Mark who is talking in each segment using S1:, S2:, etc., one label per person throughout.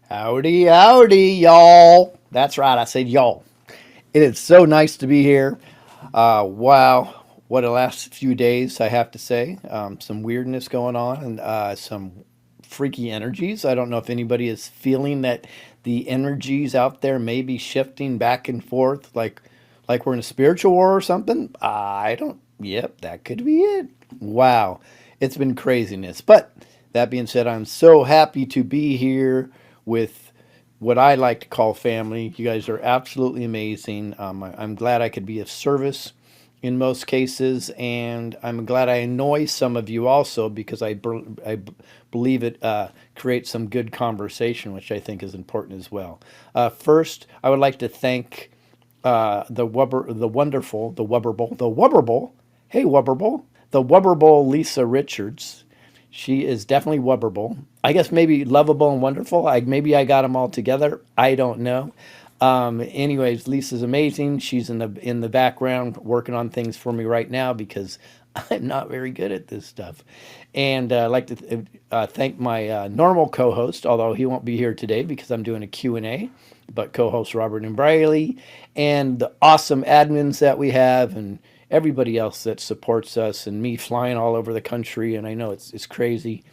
S1: Howdy, howdy, y'all. That's right, I said y'all. It is so nice to be here. Wow, what a last few days, I have to say. Some weirdness going on and some freaky energies. I don't know if anybody is feeling that the energies out there may be shifting back and forth, like we're in a spiritual war or something. I don't. Yep, that could be it. Wow, it's been craziness. But that being said, I'm so happy to be here with what I like to call family. You guys are absolutely amazing. I'm glad I could be of service in most cases, and I'm glad I annoy some of you also because I believe it creates some good conversation, which I think is important as well. First, I would like to thank the Wubberbull. Hey, Wubberbull. The Wubberbull Lisa Richards. She is definitely Wubberbull. I guess maybe lovable and wonderful. Maybe I got them all together. I don't know. Anyways, Lisa's amazing. She's in the background working on things for me right now because I'm not very good at this stuff. And I'd like to thank my normal co-host, although he won't be here today because I'm doing a Q&A, but co-host Robert and Briley, and the awesome admins that we have, and everybody else that supports us, and me flying all over the country. And I know it's crazy.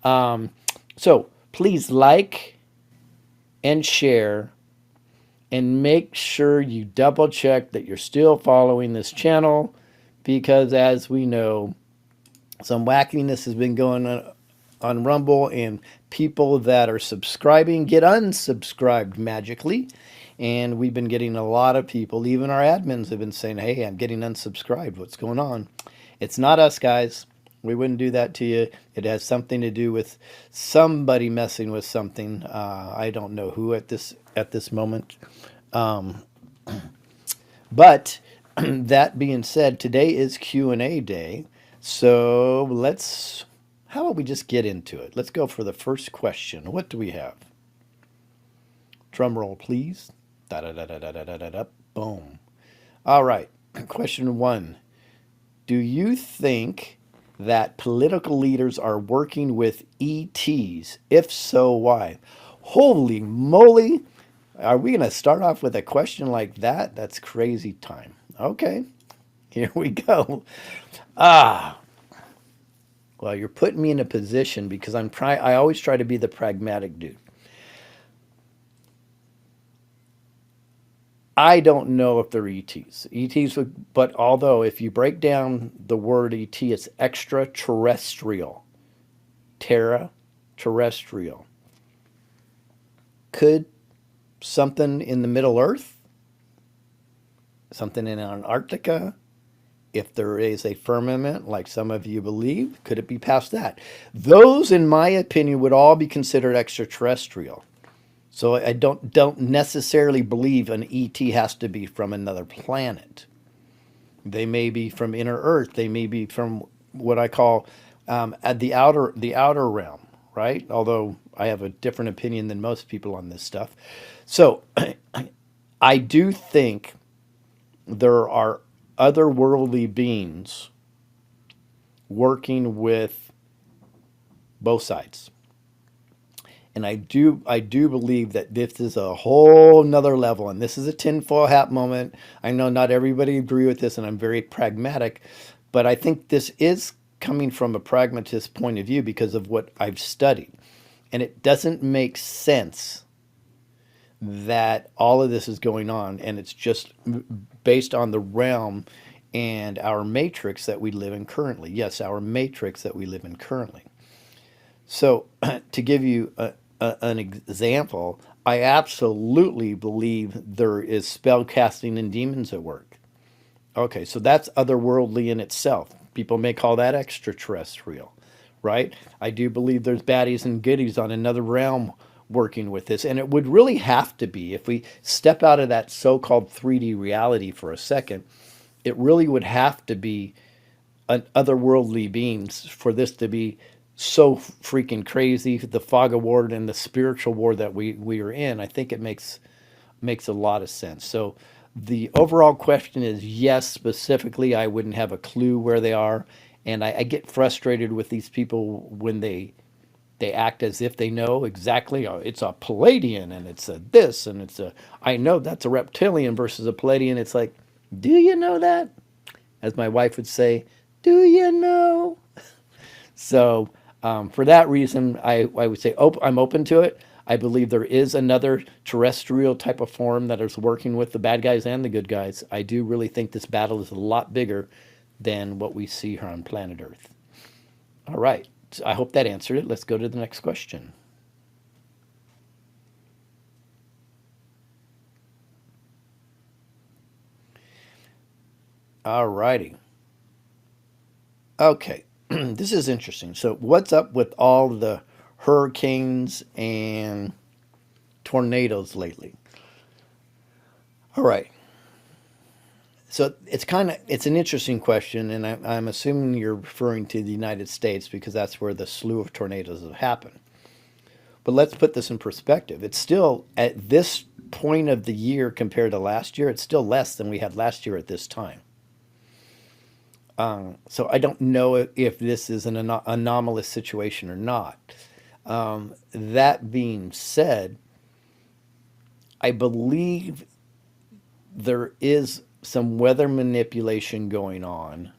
S1: So please like and share and make sure you double check that you're still following this channel because as we know, some wackiness has been going on Rumble, and people that are subscribing get unsubscribed magically. And we've been getting a lot of people, even our admins have been saying, hey, I'm getting unsubscribed. What's going on? It's not us, guys. We wouldn't do that to you. It has something to do with somebody messing with something. I don't know who at this moment. But that being said, today is Q&A day. So how about we just get into it? Let's go for the first question. What do we have? Drum roll, please. Da da da da da da da da. Boom. All right. Question one. Do you think that political leaders are working with ETs? If so, why? Holy moly. Are we going to start off with a question like that? That's crazy time. Okay. Here we go. Ah, well, you're putting me in a position because I always try to be the pragmatic dude. I don't know if they're ETs. But although if you break down the word ET, it's extraterrestrial. Terra terrestrial. Could something in the Middle Earth? Something in Antarctica? If there is a firmament, like some of you believe, could it be past that? Those, in my opinion, would all be considered extraterrestrial. So I don't necessarily believe an ET has to be from another planet. They may be from inner Earth. They may be from what I call at the outer realm, right? Although I have a different opinion than most people on this stuff. So I do think there are otherworldly beings working with both sides. And I do believe that this is a whole nother level, and this is a tinfoil hat moment. I know not everybody agree with this, and I'm very pragmatic, but I think this is coming from a pragmatist point of view because of what I've studied. And it doesn't make sense that all of this is going on, and it's just based on the realm and our matrix that we live in currently. Yes, our matrix that we live in currently. So, to give you an example, I absolutely believe there is spell casting and demons at work. Okay, so that's otherworldly in itself. People may call that extraterrestrial, right? I do believe there's baddies and goodies on another realm working with this, and it would really have to be, if we step out of that so-called 3D reality for a second, it really would have to be an otherworldly beings for this to be so freaking crazy. The fog of war and the spiritual war that we are in, I think it makes a lot of sense. So the overall question is yes. Specifically, I wouldn't have a clue where they are, and I get frustrated with these people when they They act as if they know exactly, oh, it's a Palladian and it's a this and it's a, I know that's a reptilian versus a Palladian. It's like, do you know that? As my wife would say, do you know? So for that reason, I would say I'm open to it. I believe there is another terrestrial type of form that is working with the bad guys and the good guys. I do really think this battle is a lot bigger than what we see here on planet Earth. All right. So I hope that answered it. Let's go to the next question. All righty. Okay. This is interesting. So, what's up with all the hurricanes and tornadoes lately? All right. So it's an interesting question, and I'm assuming you're referring to the United States because that's where the slew of tornadoes have happened. But let's put this in perspective. It's still at this point of the year compared to last year, it's still less than we had last year at this time. So I don't know if this is an anomalous situation or not. That being said, I believe there is some weather manipulation going on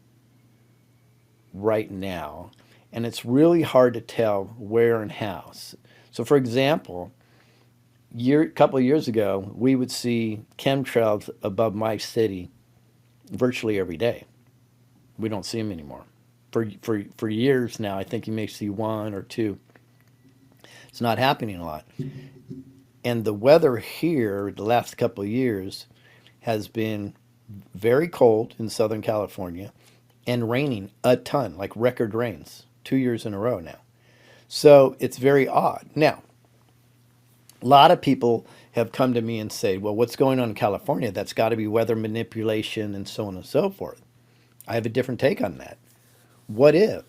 S1: right now, and it's really hard to tell where and how. So, for example, a couple of years ago, we would see chemtrails above my city virtually every day. We don't see them anymore. For years now, I think you may see one or two. It's not happening a lot. And the weather here the last couple of years has been very cold in Southern California and raining a ton, like record rains, 2 years in a row now. So it's very odd. Now, a lot of people have come to me and say, well, what's going on in California? That's got to be weather manipulation and so on and so forth. I have a different take on that. What if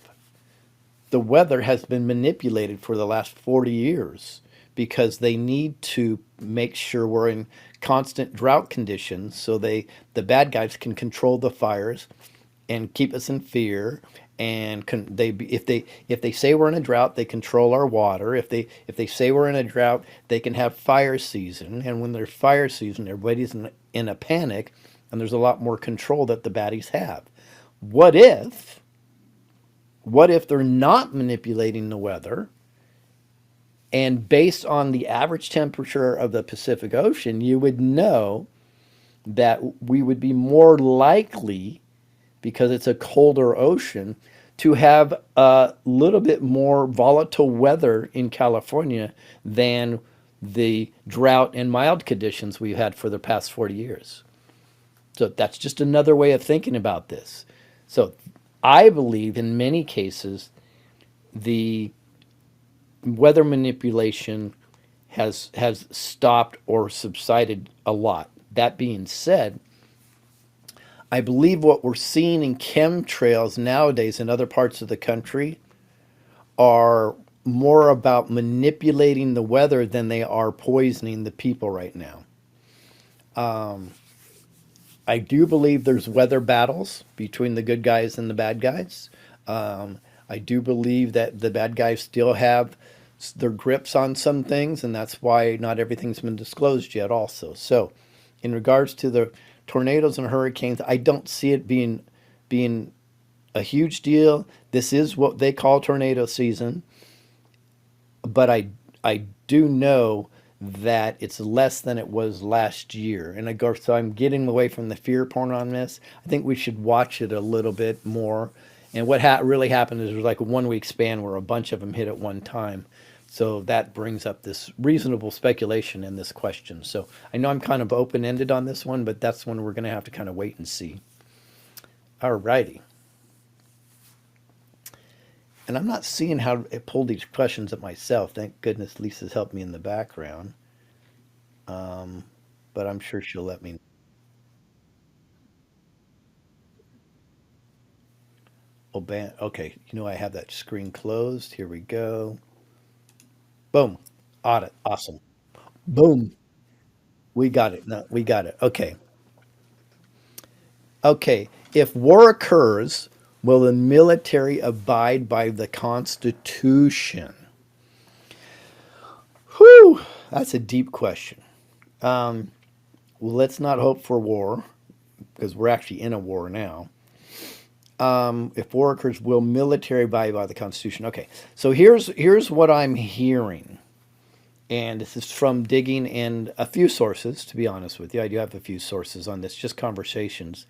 S1: the weather has been manipulated for the last 40 years because they need to make sure we're in constant drought conditions so the bad guys can control the fires and keep us in fear and if they say we're in a drought they control our water. If they say we're in a drought they can have fire season, and when there's fire season everybody's in a panic and there's a lot more control that the baddies have. What if what if they're not manipulating the weather, and based on the average temperature of the Pacific Ocean you would know that we would be more likely, because it's a colder ocean, to have a little bit more volatile weather in California than the drought and mild conditions we've had for the past 40 years. So that's just another way of thinking about this. So I believe in many cases the weather manipulation has stopped or subsided a lot. That being said, I believe what we're seeing in chemtrails nowadays in other parts of the country are more about manipulating the weather than they are poisoning the people right now. I do believe there's weather battles between the good guys and the bad guys. I do believe that the bad guys still have their grips on some things, and that's why not everything's been disclosed yet, also. So, in regards to the tornadoes and hurricanes, I don't see it being a huge deal. This is what they call tornado season, but I do know that it's less than it was last year. And I go, so I'm getting away from the fear porn on this. I think we should watch it a little bit more. And what really happened is there was like a 1 week span where a bunch of them hit at one time. So that brings up this reasonable speculation in this question. So I know I'm kind of open ended on this one, but that's one we're going to have to kind of wait and see. All righty. And I'm not seeing how to pull these questions up myself. Thank goodness Lisa's helped me in the background. But I'm sure she'll let me. Oh, okay. I have that screen closed. Here we go. Boom. Audit. Awesome. Boom. We got it. No, we got it. Okay. Okay. If war occurs, will the military abide by the Constitution? That's a deep question. Well, let's not hope for war because we're actually in a war now. If war occurs, will military abide by the Constitution? Okay, so here's what I'm hearing, and this is from digging in a few sources. To be honest with you, I do have a few sources on this, just conversations.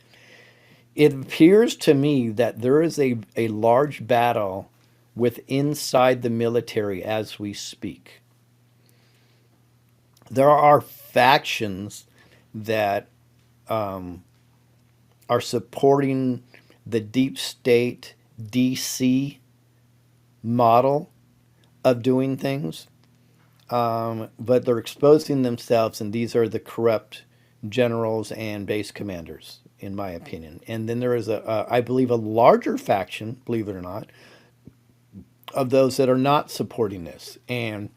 S1: It appears to me that there is a large battle with inside the military as we speak. There are factions that are supporting the deep state DC model of doing things, but they're exposing themselves, and these are the corrupt generals and base commanders, in my opinion. And then there is I believe, a larger faction, believe it or not, of those that are not supporting this, and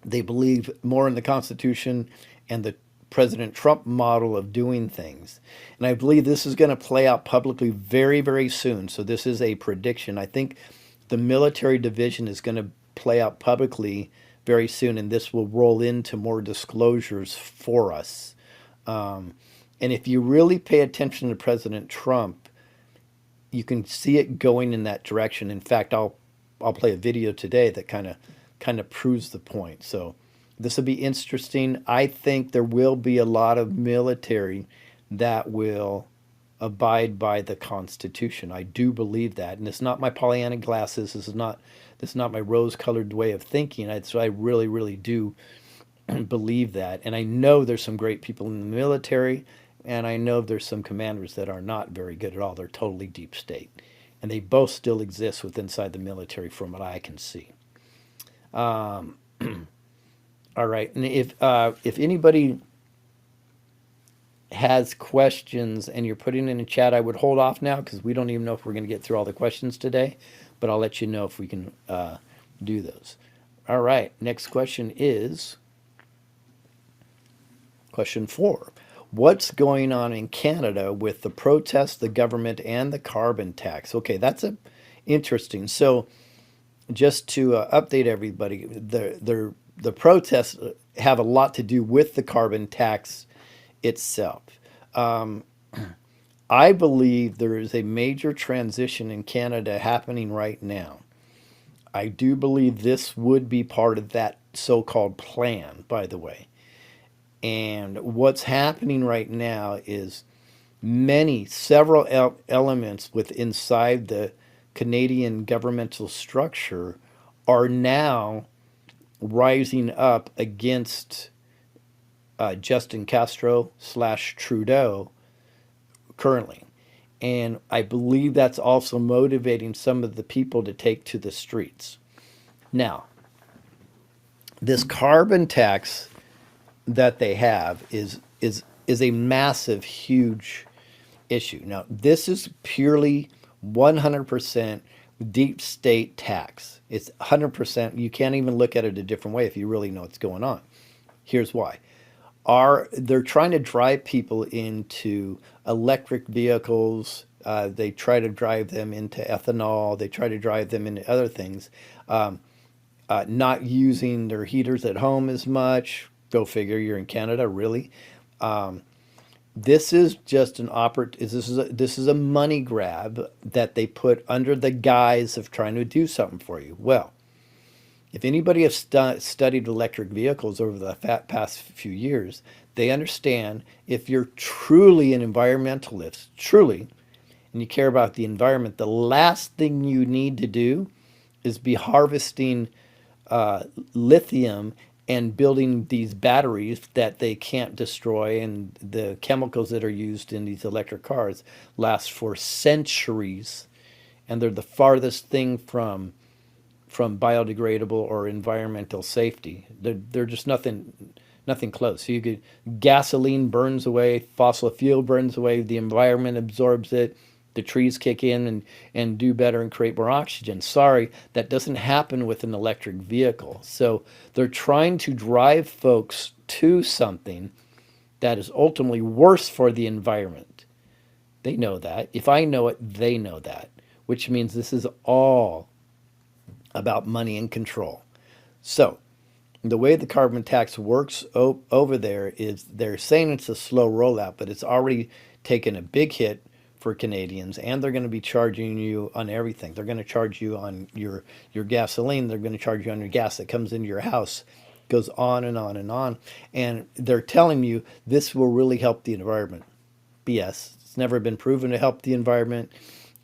S1: they believe more in the Constitution and the President Trump model of doing things. And I believe this is going to play out publicly very, very soon. So this is a prediction. I think the military division is going to play out publicly very soon, and this will roll into more disclosures for us. And if you really pay attention to President Trump, you can see it going in that direction. In fact, I'll play a video today that kind of proves the point. So this will be interesting. I think there will be a lot of military that will abide by the Constitution. I do believe that, and it's not my Pollyanna glasses. This is not my rose-colored way of thinking. So I really, really do believe that, and I know there's some great people in the military, and I know there's some commanders that are not very good at all. They're totally deep state, and they both still exist within inside the military, from what I can see. All right, and if anybody has questions and you're putting in a chat, I would hold off now because we don't even know if we're going to get through all the questions today, but I'll let you know if we can do those. All right, next question is question 4. What's going on in Canada with the protests, the government, and the carbon tax? Okay, that's interesting. So just to update everybody, the protests have a lot to do with the carbon tax itself. I believe there is a major transition in Canada happening right now. I do believe this would be part of that so-called plan, by the way. And what's happening right now is several elements inside the Canadian governmental structure are now rising up against Justin Castro / Trudeau currently. And I believe that's also motivating some of the people to take to the streets. Now, this carbon tax that they have is a massive, huge issue. Now, this is purely 100% deep state tax. It's 100%. You can't even look at it a different way if you really know what's going on. Here's why. They're trying to drive people into electric vehicles. They try to drive them into ethanol. They try to drive them into other things. Not using their heaters at home as much. Go figure, you're in Canada, really. This is just this is a money grab that they put under the guise of trying to do something for you. Well, if anybody has studied electric vehicles over the past few years, they understand if you're truly an environmentalist, truly, and you care about the environment, the last thing you need to do is be harvesting lithium and building these batteries that they can't destroy, and the chemicals that are used in these electric cars last for centuries, and they're the farthest thing from biodegradable or environmental safety. They're just nothing close. So you could gasoline burns away, fossil fuel burns away, the environment absorbs it, the trees kick in and do better and create more oxygen. Sorry, that doesn't happen with an electric vehicle. So they're trying to drive folks to something that is ultimately worse for the environment. They know that. If I know it, they know that, which means this is all about money and control. So The way the carbon tax works over there is they're saying it's a slow rollout, but it's already taken a big hit for Canadians, and they're going to be charging you on everything. They're going to charge you on your gasoline. They're going to charge you on your gas that comes into your house. Goes on and on and on, and they're telling you this will really help the environment. BS. It's never been proven to help the environment.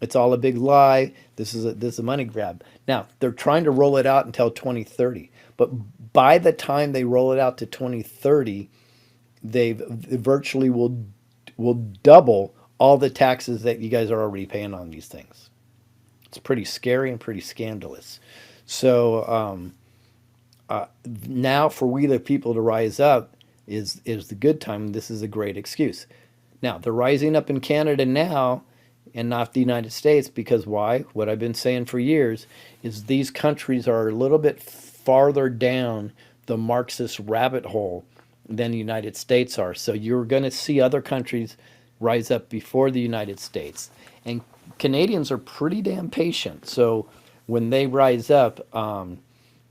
S1: It's all a big lie. This is a money grab. Now they're trying to roll it out until 2030, but by the time they roll it out to 2030, they virtually will double all the taxes that you guys are already paying on these things. It's pretty scary and pretty scandalous. So now for we the people to rise up is the good time. This is a great excuse. Now they're rising up in Canada now and not the United States because why? What I've been saying for years is these countries are a little bit farther down the Marxist rabbit hole than the United States are. So you're going to see other countries rise up before the United States. And Canadians are pretty damn patient. So when they rise up,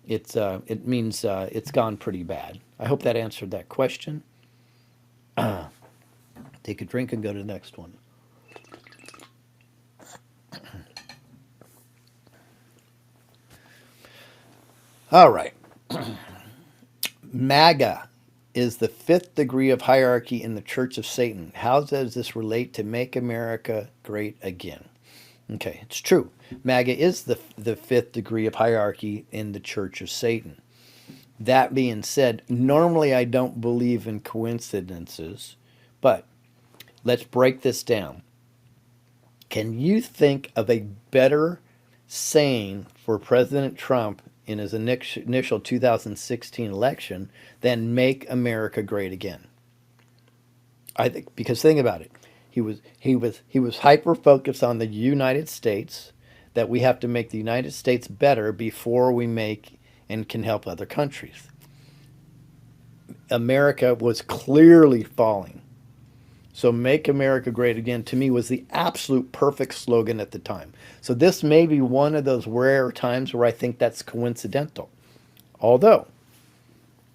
S1: it means it's gone pretty bad. I hope that answered that question. Take a drink and go to the next one. All right. MAGA is the fifth degree of hierarchy in the Church of Satan. How does this relate to Make America Great Again? Okay, it's true. MAGA is the fifth degree of hierarchy in the Church of Satan. That being said, normally I don't believe in coincidences, but let's break this down. Can you think of a better saying for President Trump in his initial 2016 election than "Make America Great Again"? I think because think about it, he was hyper focused on the United States, that we have to make the United States better before we make and can help other countries. America was clearly falling. So "Make America Great Again" to me was the absolute perfect slogan at the time. So this may be one of those rare times where I think that's coincidental. Although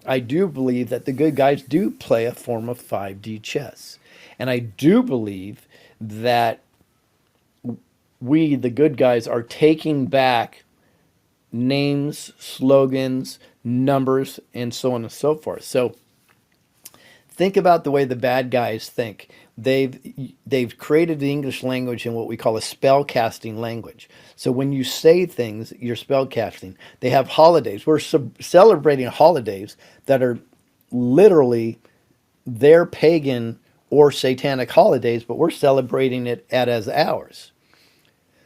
S1: I do believe that the good guys do play a form of 5D chess. And I do believe that we, the good guys, are taking back names, slogans, numbers, and so on and so forth. So think about the way the bad guys think. They've created the English language in what we call a spell casting language. So when you say things, you're spell casting. They have holidays. We're celebrating holidays that are literally their pagan or satanic holidays, but we're celebrating it as ours.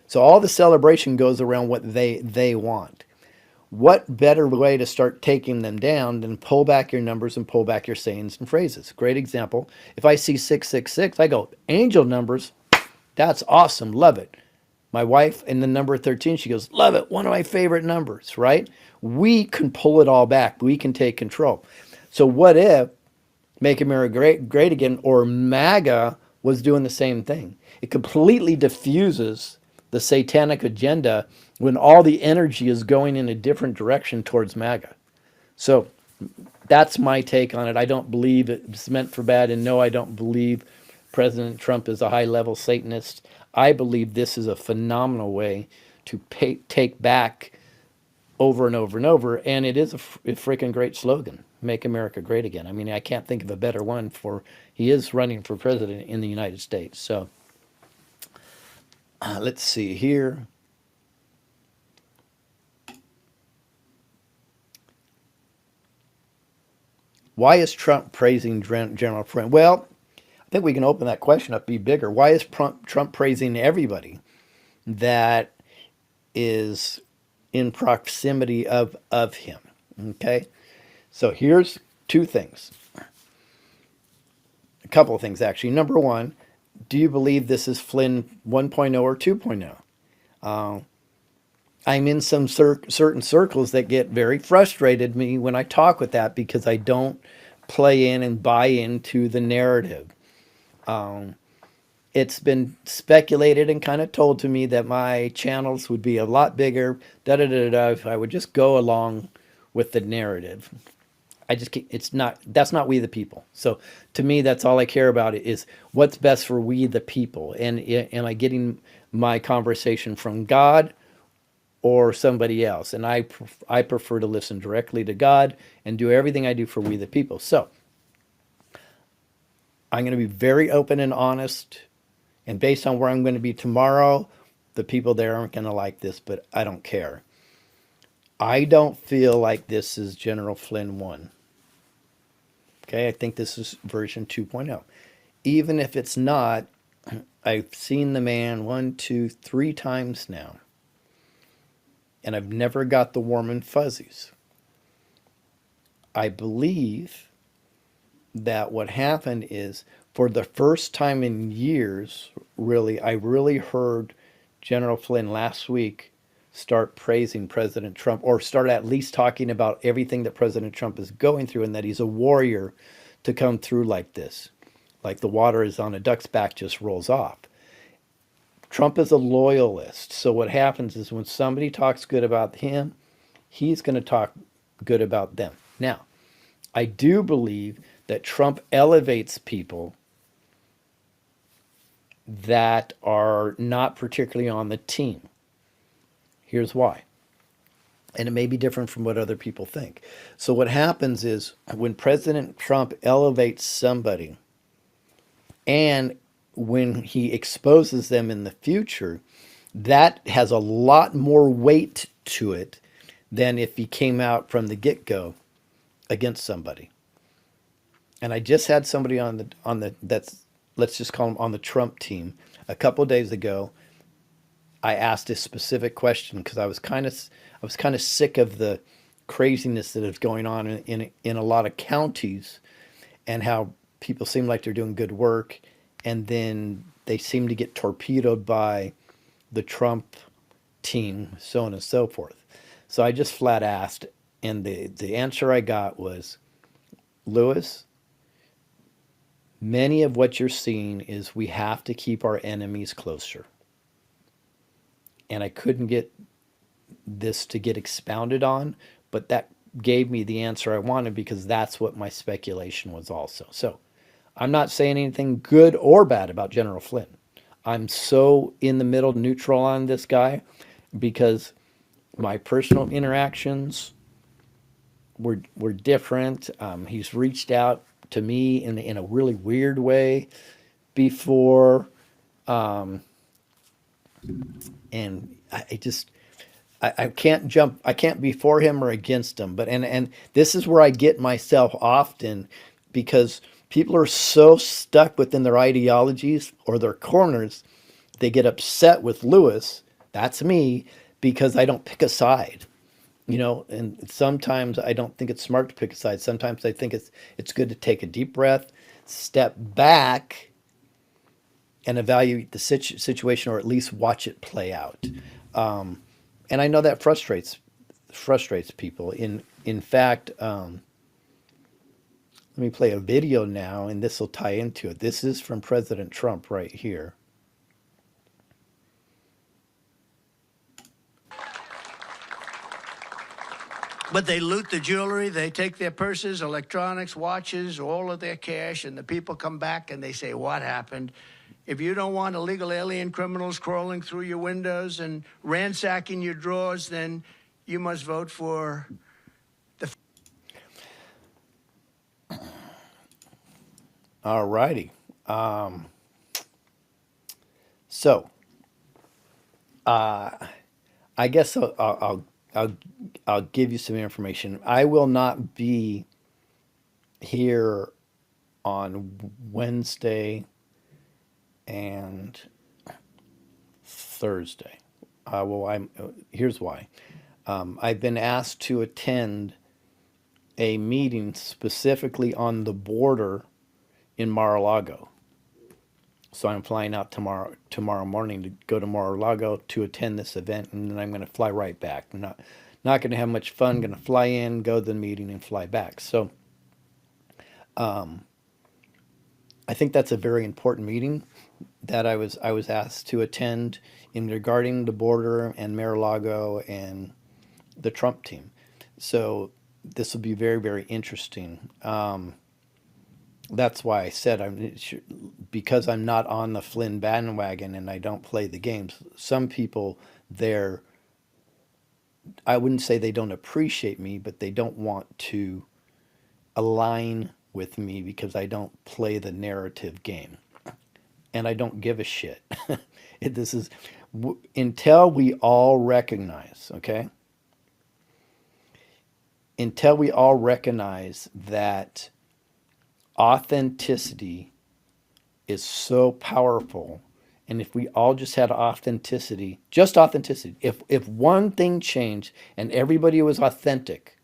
S1: So all the celebration goes around what they want. What better way to start taking them down than pull back your numbers and pull back your sayings and phrases? Great example. If I see 666, I go, angel numbers, that's awesome, love it. My wife and the number 13, she goes, love it, one of my favorite numbers, right? We can pull it all back. We can take control. So what if Make America Great Again or MAGA was doing the same thing? It completely diffuses the satanic agenda when all the energy is going in a different direction towards MAGA. So that's my take on it. I don't believe it's meant for bad, and no, I don't believe President Trump is a high-level Satanist. I believe this is a phenomenal way to take back over and over and over, and it is a freaking great slogan, "Make America Great Again." I mean, I can't think of a better one for, he is running for president in the United States. So let's see here. Why is Trump praising General Flynn? Well, I think we can open that question up, be bigger. Why is Trump praising everybody that is in proximity of him? Okay, so here's two things. A couple of things, actually. Number one, do you believe this is Flynn 1.0 or 2.0? I'm in some certain circles that get very frustrated me when I talk with that because I don't play in and buy into the narrative. It's been speculated and kind of told to me that my channels would be a lot bigger, if I would just go along with the narrative. I just can't, it's not, that's not we the people. So to me, that's all I care about is what's best for we the people. And am I getting my conversation from God or somebody else? And I prefer to listen directly to God and do everything I do for we the people. So I'm going to be very open and honest. And based on where I'm going to be tomorrow, the people there aren't going to like this, but I don't care. I don't feel like this is General Flynn 1. Okay, I think this is version 2.0. Even if it's not, I've seen the man 1, 2, 3 times now, and I've never got the warm and fuzzies. I believe that what happened is, for the first time in years, really, I really heard General Flynn last week start praising President Trump, or start at least talking about everything that President Trump is going through, and that he's a warrior to come through like this. Like the water is on a duck's back, just rolls off. Trump is a loyalist. So what happens is when somebody talks good about him, he's going to talk good about them. Now, I do believe that Trump elevates people that are not particularly on the team. Here's why. And it may be different from what other people think. So what happens is when President Trump elevates somebody, and when he exposes them in the future, that has a lot more weight to it than if he came out from the get-go against somebody. And I just had somebody on the that's, let's just call him on the Trump team, a couple of days ago. I asked a specific question because I was kind of sick of the craziness that is going on in a lot of counties, and how people seem like they're doing good work, and then they seem to get torpedoed by the Trump team, so on and so forth. So I just flat asked, and the answer I got was, Lewis, many of what you're seeing is we have to keep our enemies closer. And I couldn't get this to get expounded on, but that gave me the answer I wanted, because that's what my speculation was also. So I'm not saying anything good or bad about General Flynn. I'm so in the middle, neutral on this guy, because my personal interactions were different. He's reached out to me in a really weird way before, and I just I can't jump. I can't be for him or against him. But and this is where I get myself often, because people are so stuck within their ideologies or their corners, they get upset with Lewis. That's me, because I don't pick a side. And sometimes I don't think it's smart to pick a side. Sometimes I think it's good to take a deep breath, step back, and evaluate the situation, or at least watch it play out. And I know that frustrates people. In fact, let me play a video now, and this will tie into it. This is from President Trump right here.
S2: But they loot the jewelry, they take their purses, electronics, watches, all of their cash, and the people come back and they say, what happened? If you don't want illegal alien criminals crawling through your windows and ransacking your drawers, then you must vote for the...
S1: All righty. So I guess I'll give you some information. I will not be here on Wednesday and Thursday. Here's why. I've been asked to attend a meeting specifically on the border in Mar-a-Lago. So I'm flying out tomorrow morning to go to Mar-a-Lago to attend this event, and then I'm going to fly right back. I'm not going to have much fun. Going to fly in, go to the meeting, and fly back. So I think that's a very important meeting that I was asked to attend in regarding the border and Mar-a-Lago and the Trump team. So this will be very, very interesting. That's why I said because I'm not on the Flynn bandwagon and I don't play the games. Some people there, I wouldn't say they don't appreciate me, but they don't want to align with me because I don't play the narrative game and I don't give a shit. This is until we all recognize, okay? Until we all recognize that authenticity is so powerful. And if we all just had authenticity, just authenticity, if one thing changed and everybody was authentic,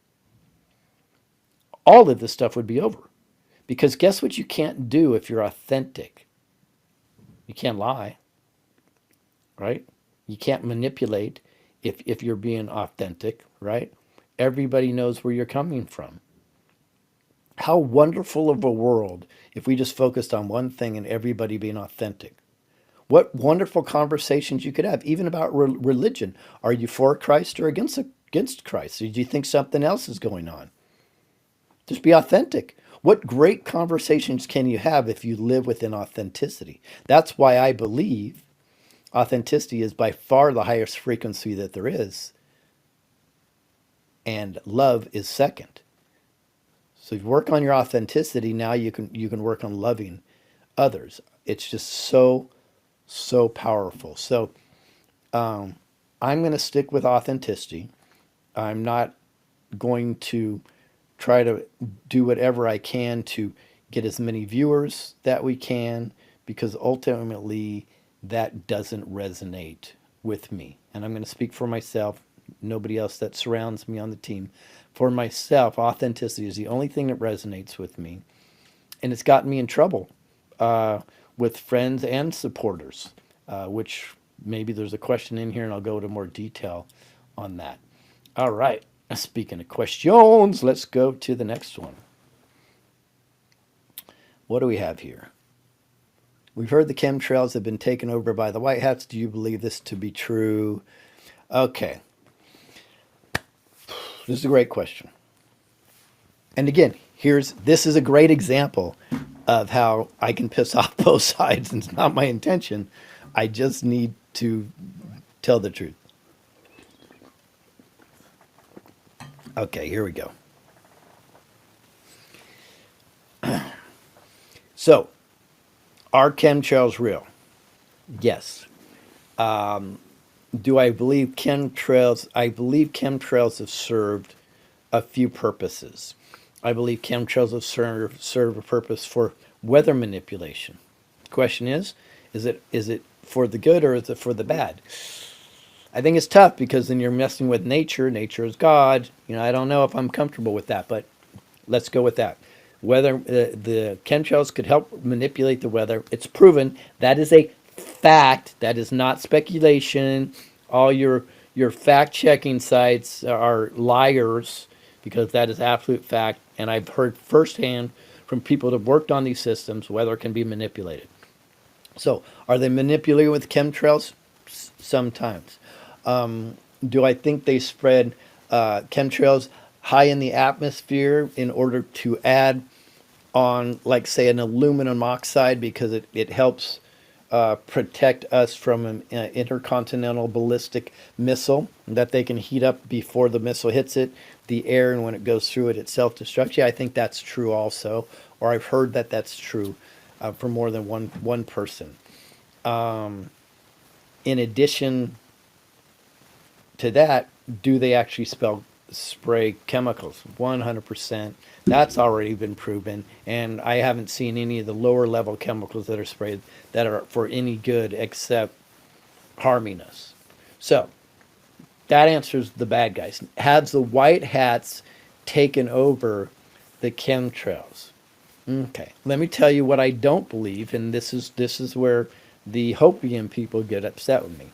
S1: all of this stuff would be over. Because guess what you can't do if you're authentic? You can't lie, right? You can't manipulate if you're being authentic, right? Everybody knows where you're coming from. How wonderful of a world if we just focused on one thing and everybody being authentic. What wonderful conversations you could have, even about religion. Are you for Christ or against Christ? Or do you think something else is going on? Just be authentic. What great conversations can you have if you live within authenticity? That's why I believe authenticity is by far the highest frequency that there is, and love is second. So if you work on your authenticity, now you can work on loving others. It's just so powerful. So I'm going to stick with authenticity. I'm not going to try to do whatever I can to get as many viewers that we can, because ultimately that doesn't resonate with me. And I'm going to speak for myself, nobody else that surrounds me on the team. For myself, authenticity is the only thing that resonates with me. And it's gotten me in trouble with friends and supporters, which maybe there's a question in here and I'll go into more detail on that. All right. Speaking of questions, let's go to the next one. What do we have here? We've heard the chemtrails have been taken over by the White Hats. Do you believe this to be true? Okay. This is a great question. And again, this is a great example of how I can piss off both sides, and it's not my intention. I just need to tell the truth. Okay, here we go. So, are chemtrails real? Yes. Do I believe chemtrails? I believe chemtrails have served a few purposes. I believe chemtrails have served a purpose for weather manipulation. The question is it for the good or is it for the bad? I think it's tough because then you're messing with nature. Nature is God. I don't know if I'm comfortable with that, but let's go with that. Whether the chemtrails could help manipulate the weather, it's proven. That is a fact. That is not speculation. All your fact-checking sites are liars, because that is absolute fact. And I've heard firsthand from people that have worked on these systems, weather can be manipulated. So are they manipulated with chemtrails? Sometimes. Do I think they spread chemtrails high in the atmosphere in order to add on, like, say, an aluminum oxide, because it helps protect us from an intercontinental ballistic missile that they can heat up before the missile hits the air, and when it goes through it self-destructs? Yeah, I think that's true also, or I've heard that that's true for more than one person. In addition to that, do they actually spray chemicals? 100%. That's already been proven, and I haven't seen any of the lower level chemicals that are sprayed that are for any good except harming us. So that answers the bad guys. Has the White Hats taken over the chemtrails? Okay, let me tell you what I don't believe, and this is where the Hopium people get upset with me.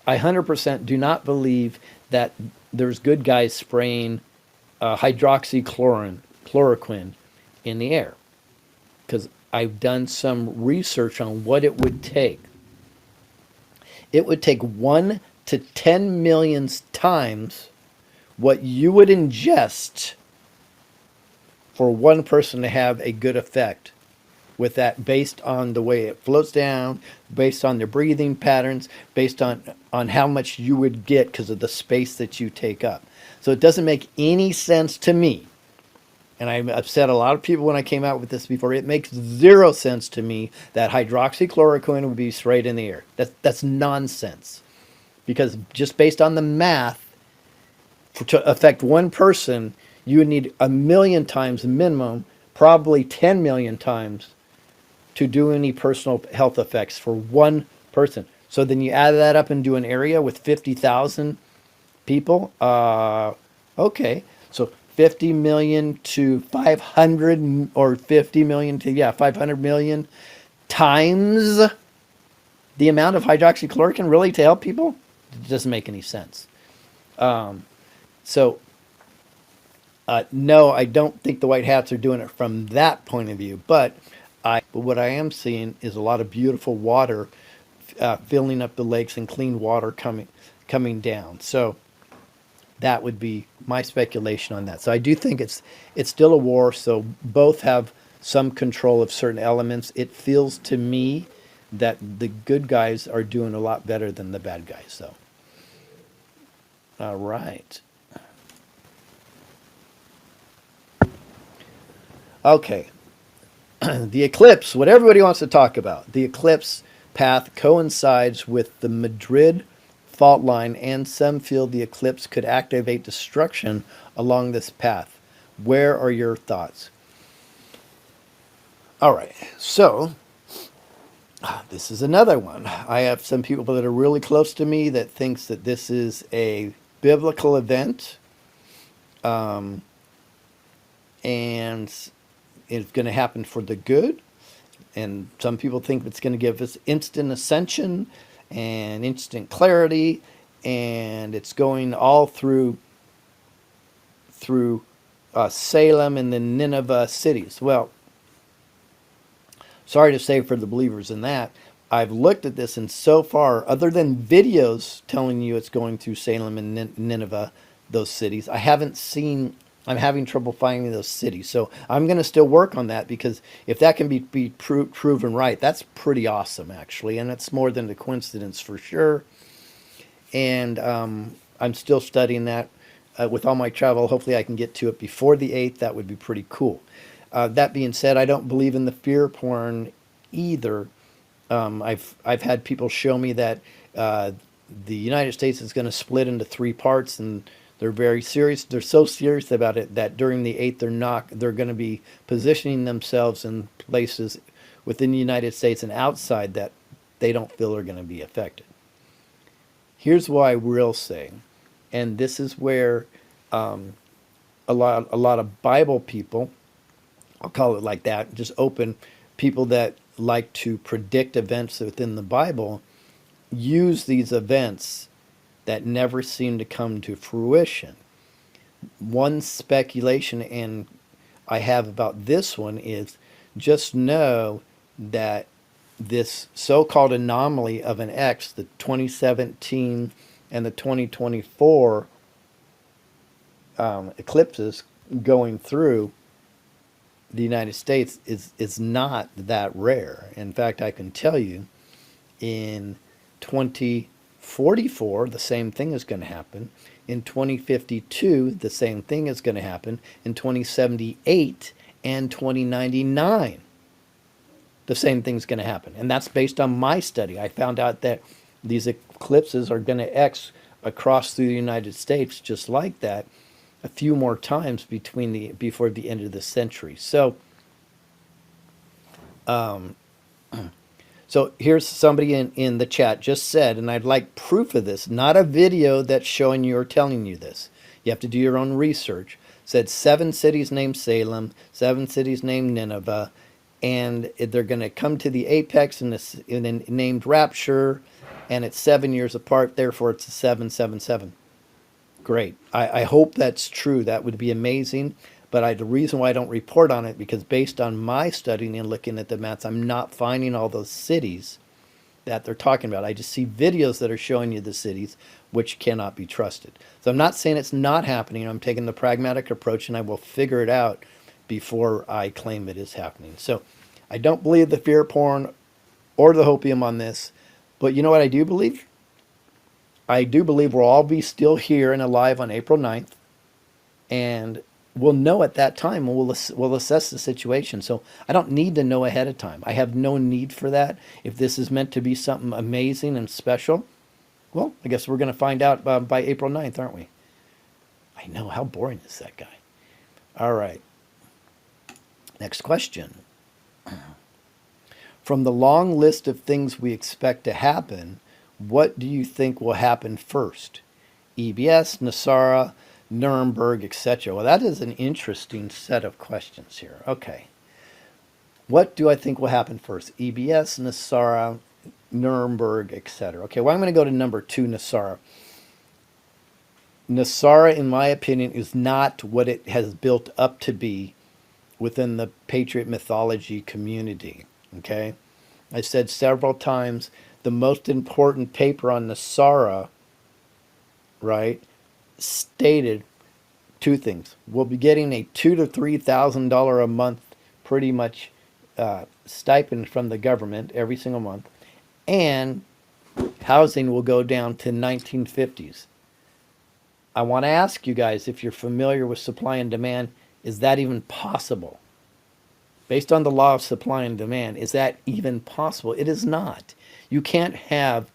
S1: I 100% do not believe that there's good guys spraying hydroxychloroquine in the air, because I've done some research on what it would take. It would take 1 to 10 million times what you would ingest for one person to have a good effect with that, based on the way it floats down, based on their breathing patterns, based on how much you would get because of the space that you take up. So it doesn't make any sense to me. And I've upset a lot of people when I came out with this before. It makes zero sense to me that hydroxychloroquine would be sprayed in the air. That's nonsense. Because just based on the math, to affect one person, you would need 1,000,000 times minimum, probably 10 million times, to do any personal health effects for one person. So then you add that up into an area with 50,000 people. Okay, so 50 million to 500, or 50 million to, yeah, 500 million times the amount of hydroxychloroquine, really, to help people? It doesn't make any sense. So no, I don't think the white hats are doing it from that point of view. But what I am seeing is a lot of beautiful water filling up the lakes, and clean water coming down. So that would be my speculation on that. So I do think it's still a war. So both have some control of certain elements. It feels to me that the good guys are doing a lot better than the bad guys. So, all right. Okay. The eclipse, what everybody wants to talk about. The eclipse path coincides with the Madrid fault line, and some feel the eclipse could activate destruction along this path. Where are your thoughts? All right. So, this is another one. I have some people that are really close to me that thinks that this is a biblical event, and it's going to happen for the good. And some people think it's going to give us instant ascension and instant clarity, and it's going all through Salem and the Nineveh cities. Well, sorry to say for the believers in that, I've looked at this, and so far, other than videos telling you it's going through Salem and Nineveh, those cities, I'm having trouble finding those cities. So I'm going to still work on that, because if that can be proven right, that's pretty awesome, actually. And it's more than a coincidence for sure. And I'm still studying that. With all my travel, hopefully I can get to it before the 8th. That would be pretty cool. That being said, I don't believe in the fear porn either. I've had people show me that the United States is going to split into 3 parts, and they're very serious. They're so serious about it that during the 8th, they're going to be positioning themselves in places within the United States and outside that they don't feel are going to be affected. Here's why we'll say, and this is where a lot of Bible people, I'll call it like that, just open people that like to predict events within the Bible, use these events that never seem to come to fruition. One speculation, and I have about this one, is just know that this so-called anomaly of an X, the 2017 and the 2024 eclipses going through the United States, is not that rare. In fact, I can tell you in 2044, the same thing is going to happen. In 2052, the same thing is going to happen. In 2078 and 2099, the same thing's going to happen. And that's based on my study. I found out that these eclipses are going to X across through the United States just like that a few more times before the end of the century. So, so here's somebody in the chat just said, and I'd like proof of this, not a video that's showing you or telling you this. You have to do your own research. Said 7 cities named Salem, 7 cities named Nineveh, and they're going to come to the apex in a named Rapture, and it's 7 years apart. Therefore, it's a 777. Great. I hope that's true. That would be amazing. But the reason why I don't report on it, because based on my studying and looking at the maps, I'm not finding all those cities that they're talking about. I just see videos that are showing you the cities, which cannot be trusted. So I'm not saying it's not happening. I'm taking the pragmatic approach, and I will figure it out before I claim it is happening. So I don't believe the fear porn or the hopium on this. But you know what I do believe? I do believe we'll all be still here and alive on April 9th. And we'll know at that time and we'll assess the situation. So I don't need to know ahead of time. I have no need for that. If this is meant to be something amazing and special, well, I guess we're going to find out by April 9th, aren't we? I know. How boring is that guy? All right. Next question. From the long list of things we expect to happen, what do you think will happen first? EBS, Nasara, Nuremberg, etc. Well, that is an interesting set of questions here. Okay. What do I think will happen first? EBS, Nasara, Nuremberg, etc. Okay, well, I'm going to go to number 2, Nasara. Nasara, in my opinion, is not what it has built up to be within the Patriot mythology community. Okay? I said several times the most important paper on Nasara, right, stated two things. We'll be getting a $2,000 to $3,000 a month, pretty much stipend from the government every single month, and housing will go down to 1950s. I want to ask you guys if you're familiar with supply and demand. Is that even possible? Based on the law of supply and demand, is that even possible? It is not. You can't have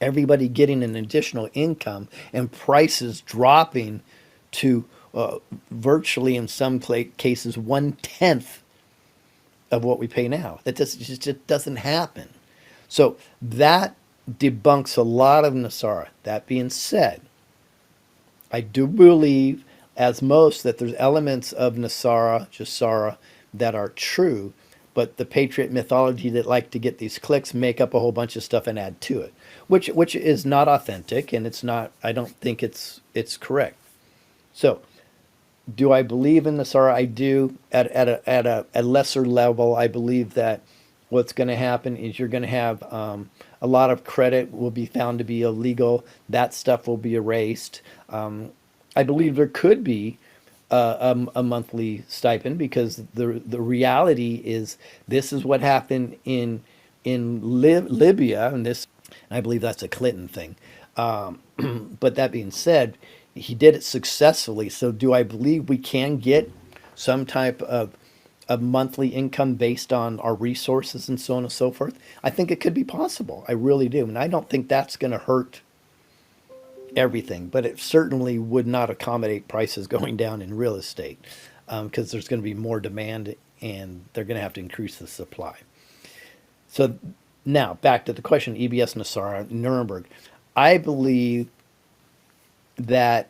S1: everybody getting an additional income and prices dropping to virtually, in some cases, 1/10 of what we pay now. That just doesn't happen. So that debunks a lot of Nasara. That being said, I do believe, as most, that there's elements of Nasara, Jasara, that are true, but the Patriot mythology that like to get these clicks make up a whole bunch of stuff and add to it, which is not authentic, and it's not. I don't think it's correct. So, do I believe in Nasara? I do. At a lesser level, I believe that what's going to happen is you're going to have a lot of credit will be found to be illegal. That stuff will be erased. I believe there could be a monthly stipend because the reality is this is what happened in Libya, and this, and I believe that's a Clinton thing. But that being said, he did it successfully. So do I believe we can get some type of monthly income based on our resources and so on and so forth? I think it could be possible. I really do. And I don't think that's going to hurt everything, but it certainly would not accommodate prices going down in real estate because there's going to be more demand and they're going to have to increase the supply. So now back to the question, EBS, Nasara, Nuremberg. I believe that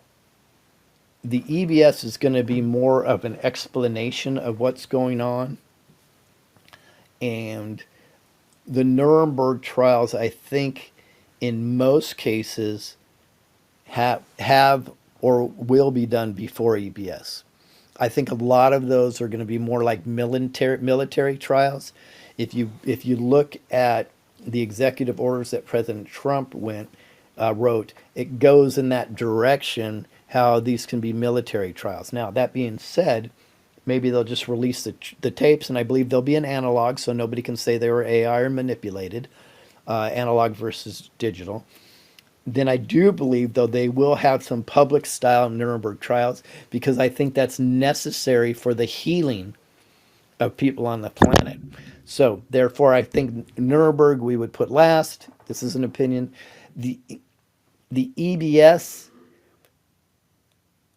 S1: the EBS is going to be more of an explanation of what's going on. And the Nuremberg trials, I think, in most cases, have or will be done before EBS. I think a lot of those are going to be more like military trials. If you look at the executive orders that President Trump wrote, it goes in that direction, how these can be military trials. Now, that being said, maybe they'll just release the tapes, and I believe there'll be an analog, so nobody can say they were AI or manipulated, analog versus digital. Then I do believe, though, they will have some public-style Nuremberg trials because I think that's necessary for the healing of people on the planet. So, therefore, I think Nuremberg we would put last. This is an opinion. The EBS,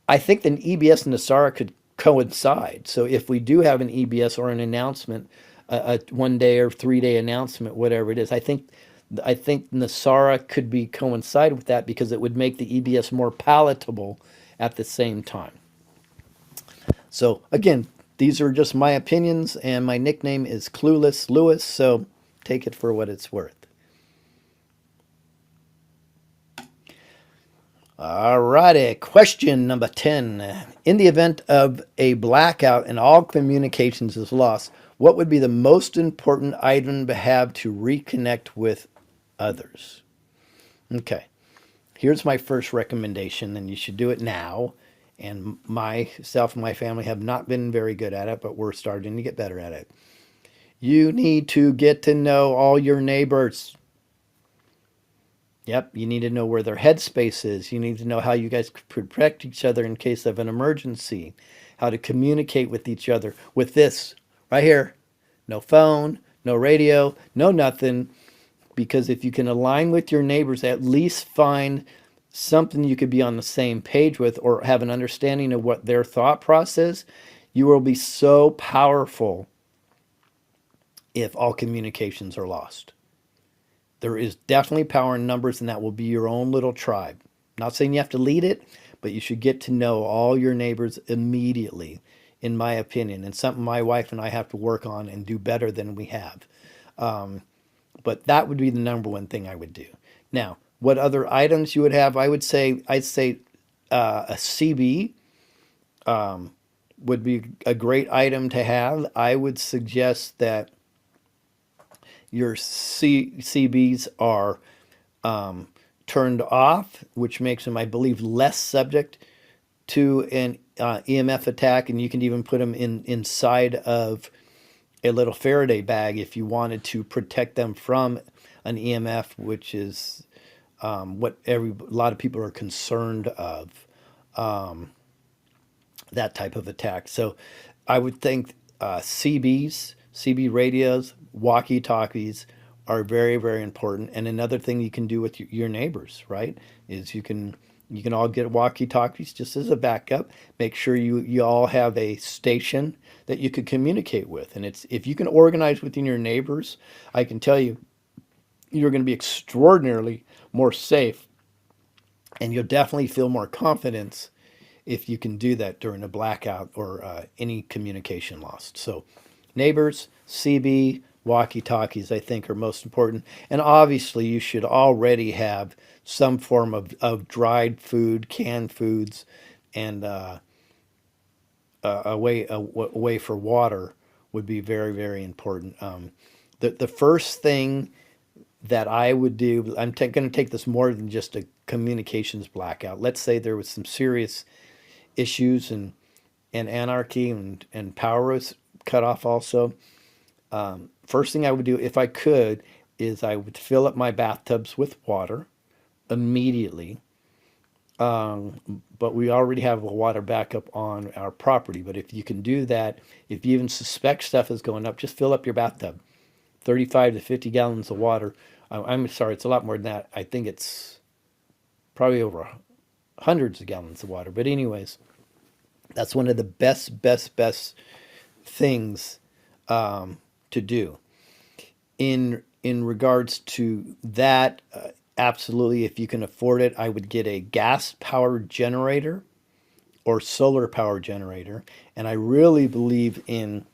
S1: I think the EBS and Nasara could coincide. So if we do have an EBS or an announcement, a 1 day or 3 day announcement, whatever it is, I think Nasara could be coincide with that because it would make the EBS more palatable at the same time. So again, these are just my opinions, and my nickname is Clueless Lewis, so take it for what it's worth. Alrighty, question number 10. In the event of a blackout and all communications is lost, what would be the most important item to have to reconnect with others? Okay, here's my first recommendation, and you should do it now. And myself and my family have not been very good at it, but we're starting to get better at it. You need to get to know all your neighbors. Yep, you need to know where their headspace is. You need to know how you guys protect each other in case of an emergency, how to communicate with each other with this right here. No phone, no radio, no nothing. Because if you can align with your neighbors, at least find something you could be on the same page with or have an understanding of what their thought process, you will be so powerful if all communications are lost. There is definitely power in numbers, and that will be your own little tribe. Not saying you have to lead it, but you should get to know all your neighbors immediately, in my opinion, and something my wife and I have to work on and do better than we have. But that would be the number one thing I would do. Now, what other items you would have? I'd say a CB would be a great item to have. I would suggest that your CBs are turned off, which makes them, I believe, less subject to an EMF attack, and you can even put them inside of a little Faraday bag if you wanted to protect them from an EMF, which is what a lot of people are concerned of, that type of attack. So I would think CB radios, walkie-talkies are very, very important. And another thing you can do with your neighbors, right, is you can all get walkie-talkies just as a backup. Make sure you all have a station that you could communicate with. And it's if you can organize within your neighbors, I can tell you, you're going to be extraordinarily more safe, and you'll definitely feel more confidence if you can do that during a blackout or any communication lost. So, neighbors, CB, walkie talkies, I think, are most important. And obviously, you should already have some form of dried food, canned foods, and a way for water would be very, very important. The first thing that I would do, I'm going to take this more than just a communications blackout. Let's say there was some serious issues and anarchy and power was cut off also. First thing I would do if I could is I would fill up my bathtubs with water immediately. But we already have a water backup on our property. But if you can do that, if you even suspect stuff is going up, just fill up your bathtub. 35 to 50 gallons of water. I'm sorry, it's a lot more than that. I think it's probably over hundreds of gallons of water. But anyways, that's one of the best things to do. In regards to that, absolutely, if you can afford it, I would get a gas powered generator or solar power generator. And I really believe in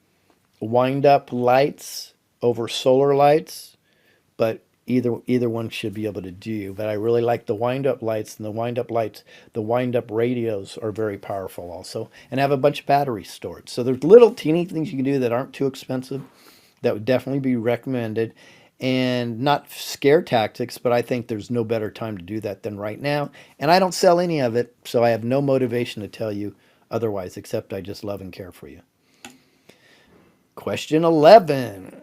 S1: wind up lights over solar lights, but either one should be able to do. But I really like the wind up lights, and the wind up radios are very powerful also, and have a bunch of batteries stored. So there's little teeny things you can do that aren't too expensive that would definitely be recommended, and not scare tactics, but I think there's no better time to do that than right now. And I don't sell any of it, so I have no motivation to tell you otherwise, except I just love and care for you. Question 11.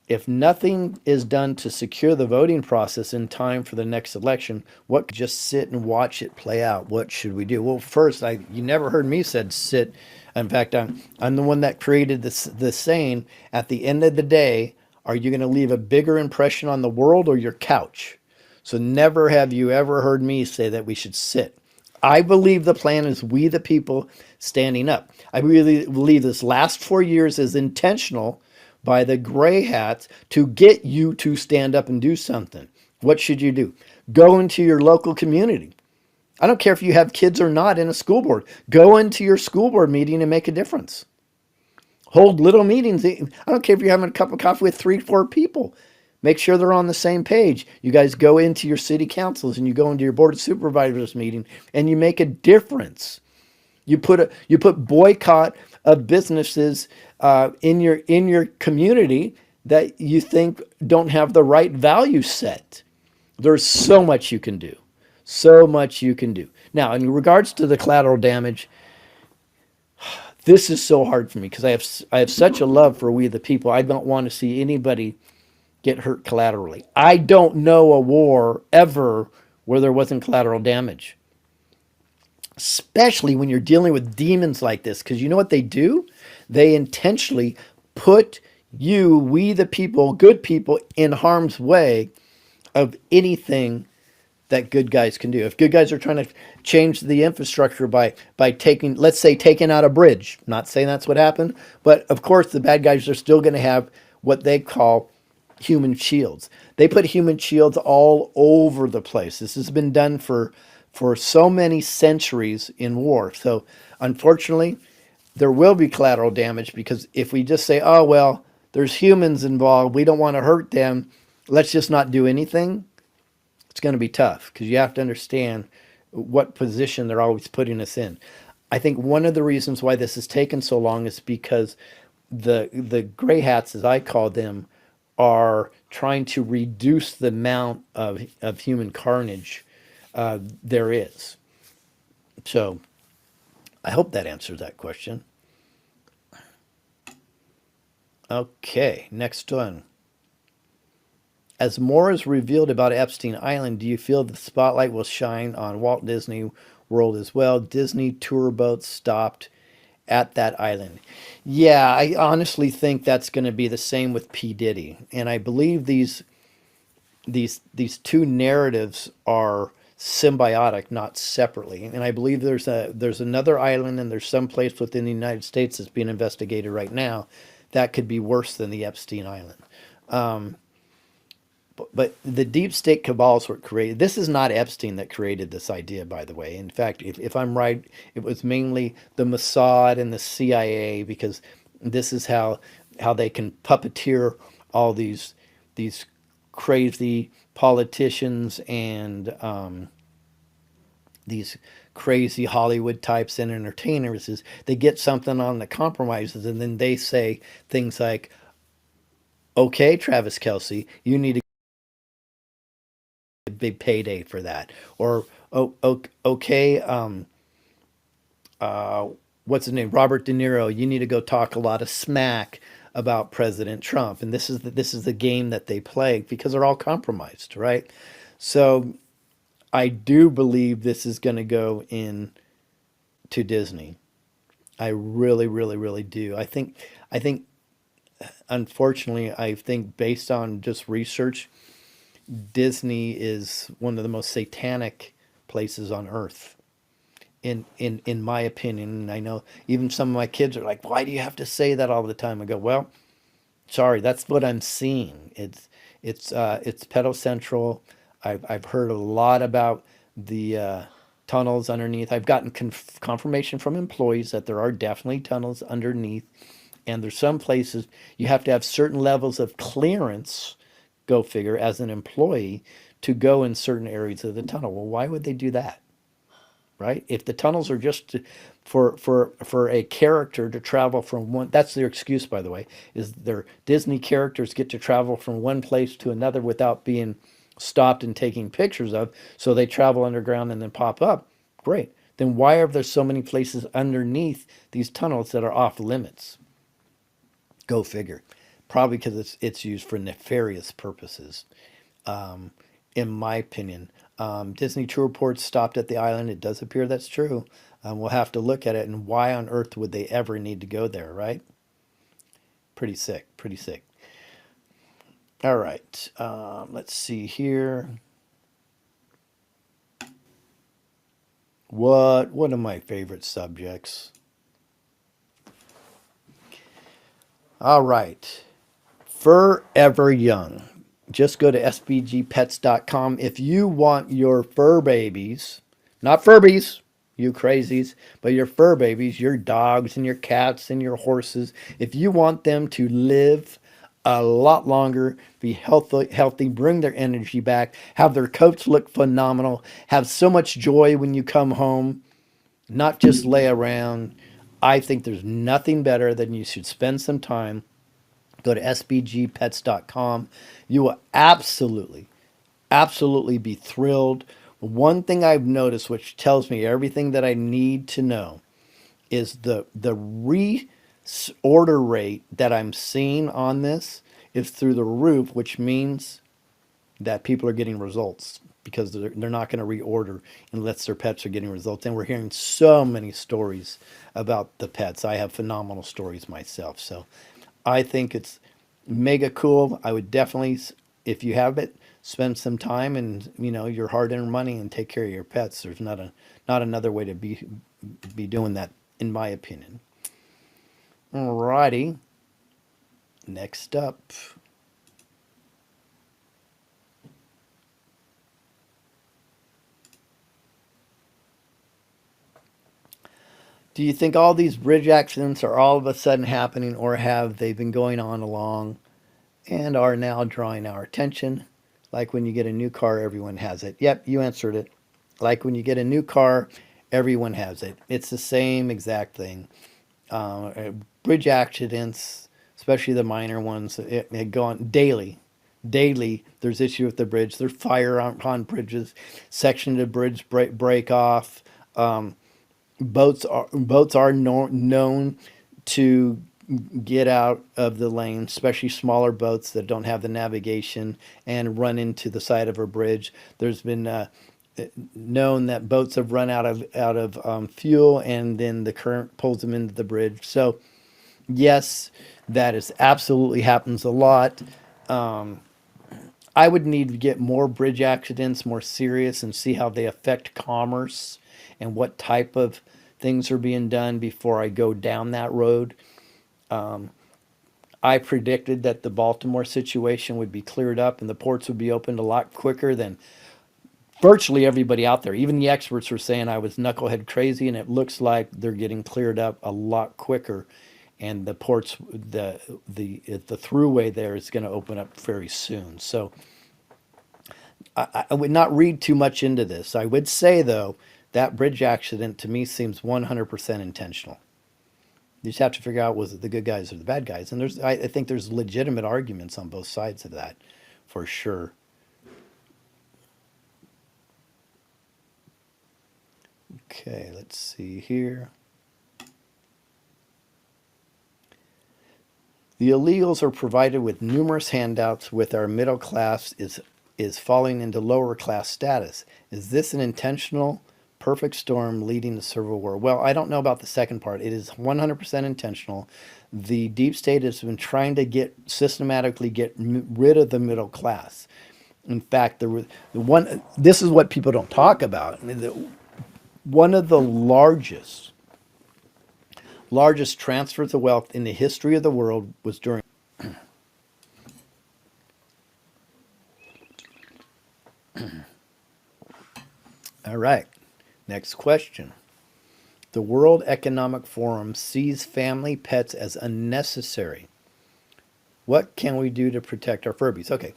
S1: If nothing is done to secure the voting process in time for the next election, what just sit and watch it play out? What should we do? Well, first, you never heard me said sit. In fact, I'm the one that created this saying. At the end of the day, are you going to leave a bigger impression on the world or your couch? So never have you ever heard me say that we should sit. I believe the plan is we the people standing up. I really believe this last 4 years is intentional by the gray hats to get you to stand up and do something. What should you do? Go into your local community. I don't care if you have kids or not in a school board. Go into your school board meeting and make a difference. Hold little meetings. I don't care if you're having a cup of coffee with 3, 4 people. Make sure they're on the same page. You guys go into your city councils and you go into your board of supervisors meeting and you make a difference. You put boycott of businesses in your community that you think don't have the right value set. There's so much you can do. So much you can do. Now, in regards to the collateral damage, this is so hard for me because I have such a love for we the people. I don't want to see anybody get hurt collaterally. I don't know a war ever where there wasn't collateral damage, especially when you're dealing with demons like this. Because you know what they do? They intentionally put you, we the people, good people, in harm's way of anything that good guys can do. If good guys are trying to change the infrastructure by taking, let's say, taking out a bridge, not saying that's what happened, but of course the bad guys are still going to have what they call human shields. They put human shields all over the place. This has been done for so many centuries in war. So unfortunately, there will be collateral damage because if we just say, oh well, there's humans involved, we don't want to hurt them, let's just not do anything, it's going to be tough because you have to understand what position they're always putting us in. I think one of the reasons why this has taken so long is because the gray hats, as I call them, are trying to reduce the amount of human carnage there is. So I hope that answers that question. Okay, next one. As more is revealed about Epstein Island, do you feel the spotlight will shine on Walt Disney World as well? Disney tour boats stopped at that island. Yeah, I honestly think that's going to be the same with P. Diddy. And I believe these two narratives are symbiotic, not separately. And I believe there's another island and there's some place within the United States that's being investigated right now that could be worse than the Epstein Island. But the deep state cabals were created. This is not Epstein that created this idea, by the way. In fact, if I'm right, it was mainly the Mossad and the CIA because this is how they can puppeteer all these crazy politicians and these crazy Hollywood types and entertainers. Is they get something on the compromises and then they say things like, "Okay, Travis Kelsey, you need to big payday for that," or oh, okay, what's his name, Robert De Niro, you need to go talk a lot of smack about President Trump. And this is the game that they play because they're all compromised, right? So I do believe this is going to go in to Disney. I really, really, really do. I think unfortunately, I think based on just research, Disney is one of the most satanic places on earth. In my opinion, and I know even some of my kids are like, "Why do you have to say that all the time?" I go, "Well, sorry, that's what I'm seeing. It's pedo central. I've heard a lot about the tunnels underneath. I've gotten confirmation from employees that there are definitely tunnels underneath, and there's some places you have to have certain levels of clearance. Go figure, as an employee, to go in certain areas of the tunnel. Well, why would they do that? Right? If the tunnels are just for a character to travel from one, that's their excuse, by the way, is their Disney characters get to travel from one place to another without being stopped and taking pictures of, so they travel underground and then pop up. Great. Then why are there so many places underneath these tunnels that are off limits? Go figure. Probably because it's used for nefarious purposes, in my opinion. Disney tour reports stopped at the island. It does appear that's true. We'll have to look at it. And why on earth would they ever need to go there, right? Pretty sick. Pretty sick. All right. Let's see here. What one of my favorite subjects? All right. Forever Young. Just go to sbgpets.com if you want your fur babies, not Furbies, you crazies, but your fur babies, your dogs and your cats and your horses. If you want them to live a lot longer, be healthy, bring their energy back, have their coats look phenomenal, have so much joy when you come home, not just lay around. I think there's nothing better than you should spend some time. Go to sbgpets.com. You will absolutely be thrilled One thing I've noticed, which tells me everything that I need to know, is the reorder rate that I'm seeing on this is through the roof, which means that people are getting results because they're not going to reorder unless their pets are getting results. And we're hearing so many stories about the pets. I have phenomenal stories myself. So I think it's mega cool. I would definitely, if you have it, spend some time and your hard-earned money and take care of your pets. There's not another way to be doing that, in my opinion. Alrighty, next up. Do you think all these bridge accidents are all of a sudden happening, or have they been going on along and are now drawing our attention? Like when you get a new car, everyone has it. Yep, you answered it. Like when you get a new car, everyone has it. It's the same exact thing. Uh, Bridge accidents, especially the minor ones, it go on daily. Daily, there's issue with the bridge. There's fire on bridges. Sections of bridge break off. Boats are known to get out of the lane, especially smaller boats that don't have the navigation and run into the side of a bridge. There's been known that boats have run out of fuel, and then the current pulls them into the bridge. So yes, that is absolutely happens a lot. I would need to get more bridge accidents more serious and see how they affect commerce and what type of things are being done before I go down that road. I predicted that the Baltimore situation would be cleared up and the ports would be opened a lot quicker than virtually everybody out there. Even the experts were saying I was knucklehead crazy, and it looks like they're getting cleared up a lot quicker. And the ports, the throughway there is going to open up very soon. So I would not read too much into this. I would say though that bridge accident to me seems 100% intentional. You just have to figure out, was it the good guys or the bad guys? And I think there's legitimate arguments on both sides of that, for sure. Okay, let's see here. The illegals are provided with numerous handouts, with our middle class is falling into lower class status. Is this an intentional perfect storm leading to civil war? Well, I don't know about the second part. It is 100% intentional. The deep state has been trying to systematically get rid of the middle class. In fact, the one, this is what people don't talk about. I mean, one of the largest transfers of wealth in the history of the world was during. All right, next question. The World Economic Forum sees family pets as unnecessary. What can we do to protect our Furbies? Okay,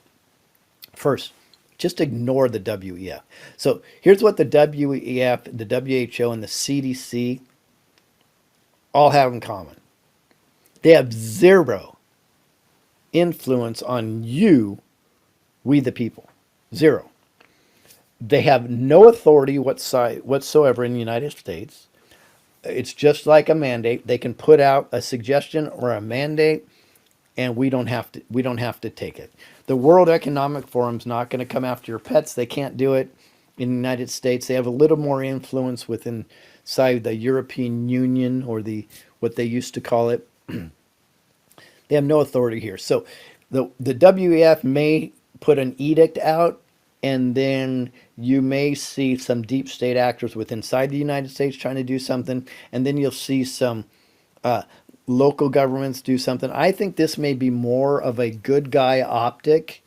S1: first, just ignore the WEF. So here's what the WEF, the WHO, and the CDC all have in common. They have zero influence on you, we the people. Zero. They have no authority whatsoever in the United States. It's just like a mandate. They can put out a suggestion or a mandate, and we don't have to take it. The World Economic Forum's not going to come after your pets. They can't do it in the United States. They have a little more influence within inside the European Union, or what they used to call it. They have no authority here. So the WEF may put an edict out, and then you may see some deep state actors within inside the United States trying to do something, and then you'll see some local governments do something. I think this may be more of a good guy optic,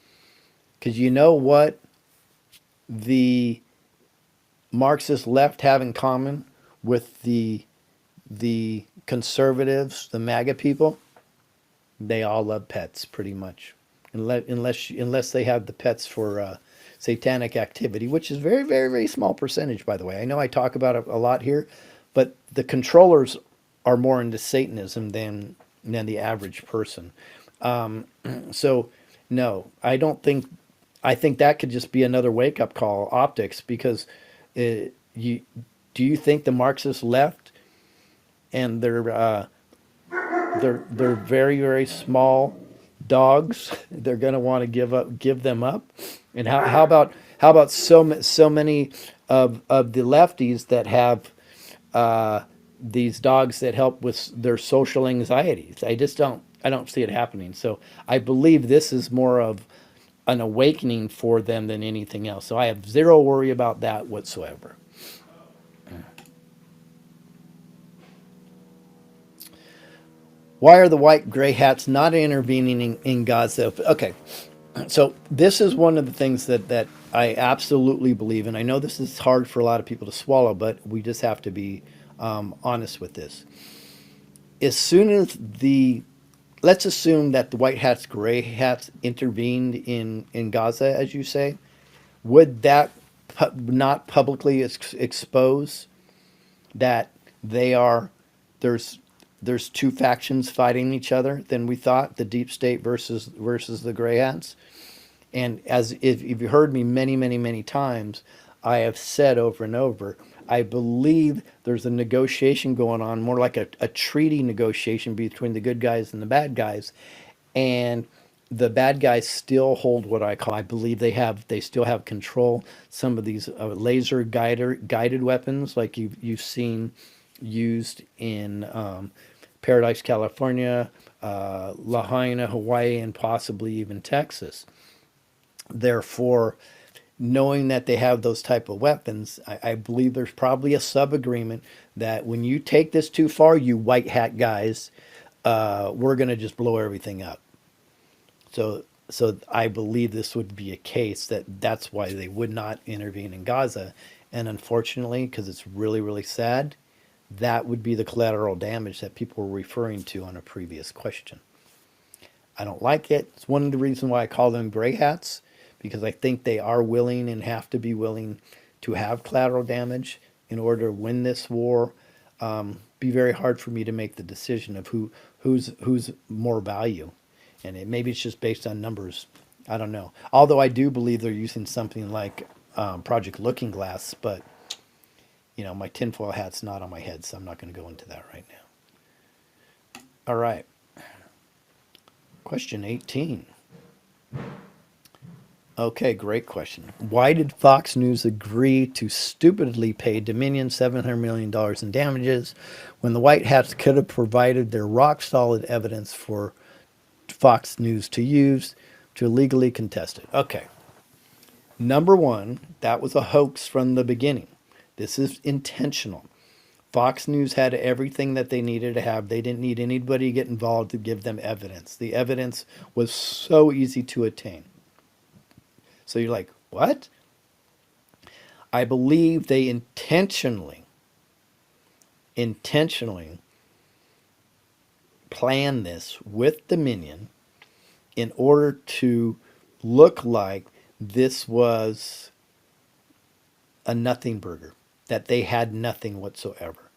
S1: because you know what the Marxist left have in common with the conservatives, the MAGA people? They all love pets, pretty much, unless they have the pets for satanic activity, which is very, very, very small percentage, by the way. I know I talk about it a lot here, but the controllers are more into Satanism than the average person. So no, I don't think I think that could just be another wake up call, optics, because you do you think the Marxist left and they're very very small dogs they're going to want to give them up? And how about so many of the lefties that have these dogs that help with their social anxieties? I don't see it happening. So I believe this is more of an awakening for them than anything else. So I have zero worry about that whatsoever. Why are the white gray hats not intervening in Gaza? Okay, so this is one of the things that I absolutely believe, and I know this is hard for a lot of people to swallow, but we just have to be honest with this. As soon as let's assume that the white hats, gray hats intervened in Gaza, as you say, would that not publicly expose that they are there's there's two factions fighting each other than we thought, the deep state versus the gray hats? And as if you heard me many times, I have said over and over, I believe there's a negotiation going on, more like a treaty negotiation between the good guys and the bad guys. And the bad guys still hold what I call, I believe they still have control. Some of these laser guided weapons, like you've seen used in Paradise, California, Lahaina, Hawaii, and possibly even Texas. Therefore, knowing that they have those type of weapons, I believe there's probably a sub agreement that when you take this too far, you white hat guys, we're going to just blow everything up. So I believe this would be a case that's why they would not intervene in Gaza. And unfortunately, because it's really sad, that would be the collateral damage that people were referring to on a previous question. I don't like it. It's one of the reasons why I call them gray hats, because I think they are willing and have to be willing to have collateral damage in order to win this war. Be very hard for me to make the decision of who's more value, and maybe it's just based on numbers. I don't know. Although I do believe they're using something like Project Looking Glass, but my tinfoil hat's not on my head, so I'm not going to go into that right now. All right. Question 18. Okay, great question. Why did Fox News agree to stupidly pay Dominion $700 million in damages when the White Hats could have provided their rock-solid evidence for Fox News to use to legally contest it? Okay. Number one, that was a hoax from the beginning. This is intentional. Fox News had everything that they needed to have. They didn't need anybody to get involved to give them evidence. The evidence was so easy to attain. So you're like, what? I believe they intentionally planned this with Dominion in order to look like this was a nothing burger, that they had nothing whatsoever.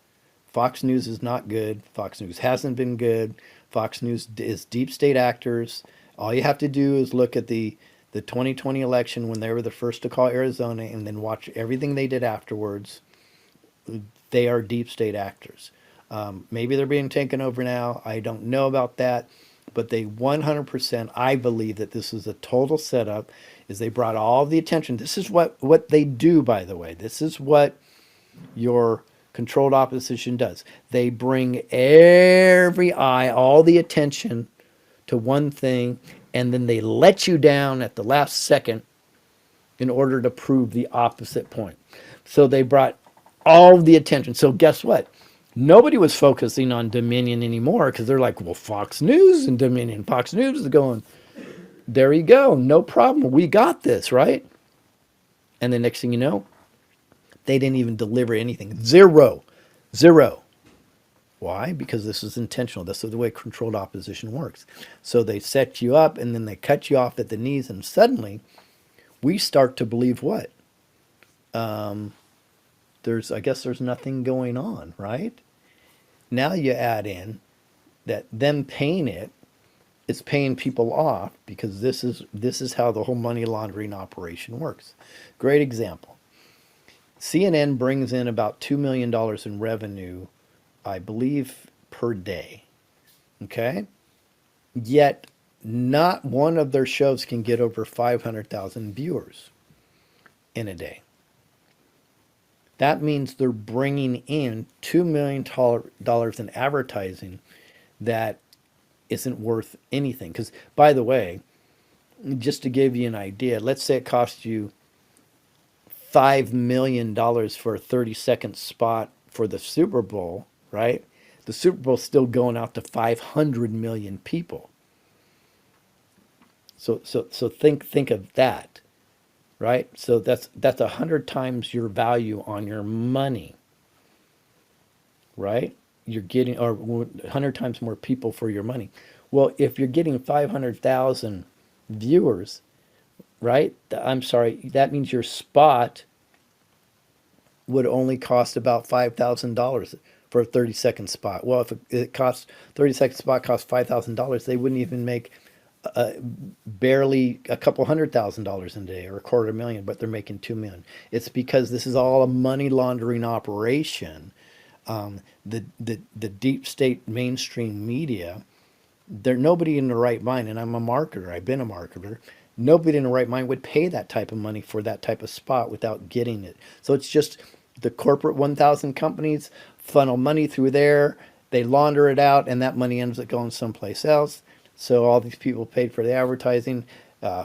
S1: Fox News is not good. Fox News hasn't been good. Fox News is deep state actors. All you have to do is look at the 2020 election when they were the first to call Arizona and then watch everything they did afterwards. They are deep state actors. Maybe they're being taken over now. I don't know about that. But they 100%, I believe that this is a total setup, is they brought all the attention. This is what they do, by the way. This is what your controlled opposition does. They bring every eye, all the attention to one thing, and then they let you down at the last second in order to prove the opposite point. So they brought all the attention. So guess what? Nobody was focusing on Dominion anymore because they're like, well, Fox News and Dominion. Fox News is going, there you go. No problem. We got this, right? And the next thing you know, they didn't even deliver anything. Zero. Why? Because this is intentional. That's the way controlled opposition works. So they set you up and then they cut you off at the knees, and suddenly we start to believe what? I guess there's nothing going on, right? Now you add in that them paying it it's paying people off because this is how the whole money laundering operation works. Great example. CNN brings in about $2 million in revenue, I believe, per day. Okay? Yet not one of their shows can get over 500,000 viewers in a day. That means they're bringing in $2 million in advertising that isn't worth anything. Because, by the way, just to give you an idea, let's say it costs you $5 million for a 30-second spot for the Super Bowl, right? The Super Bowl's still going out to 500 million people. So think of that, right? So that's 100 times your value on your money, right? You're getting, or 100 times more people for your money. Well, if you're getting 500,000 viewers, right? I'm sorry, that means your spot would only cost about $5,000 for a 30-second spot. Well, if it costs 30-second spot costs $5,000, they wouldn't even make barely a couple $100,000 a day or a quarter million, but they're making 2 million. It's because this is all a money laundering operation. The deep state mainstream media, nobody in the right mind, and I'm a marketer, I've been a marketer, nobody in the right mind would pay that type of money for that type of spot without getting it. So it's just the corporate 1,000 companies funnel money through there, they launder it out, and that money ends up going someplace else. So all these people paid for the advertising.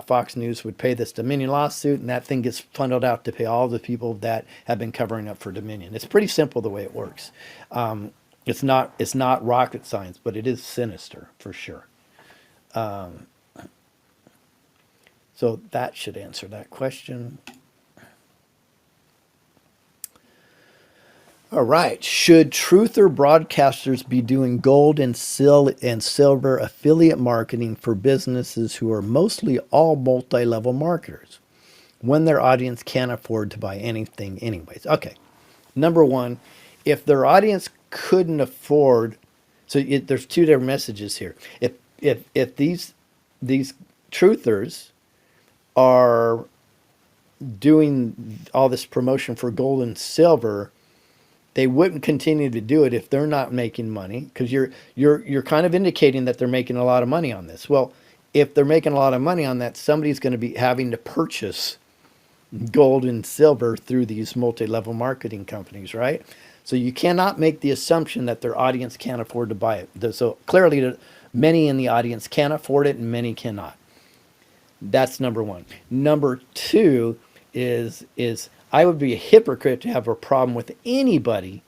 S1: Fox News would pay this Dominion lawsuit, and that thing gets funneled out to pay all the people that have been covering up for Dominion. It's pretty simple the way it works. It's not rocket science, but it is sinister for sure. So that should answer that question. All right. Should truther broadcasters be doing gold and silver affiliate marketing for businesses who are mostly all multi-level marketers when their audience can't afford to buy anything anyways? Okay. Number one, if their audience couldn't afford, there's two different messages here. If these truthers are doing all this promotion for gold and silver, they wouldn't continue to do it if they're not making money, because you're kind of indicating that they're making a lot of money on this. Well, if they're making a lot of money on that, somebody's going to be having to purchase gold and silver through these multi-level marketing companies, right? So you cannot make the assumption that their audience can't afford to buy it. So clearly, many in the audience can afford it and many cannot. That's number one. Number two is I would be a hypocrite to have a problem with anybody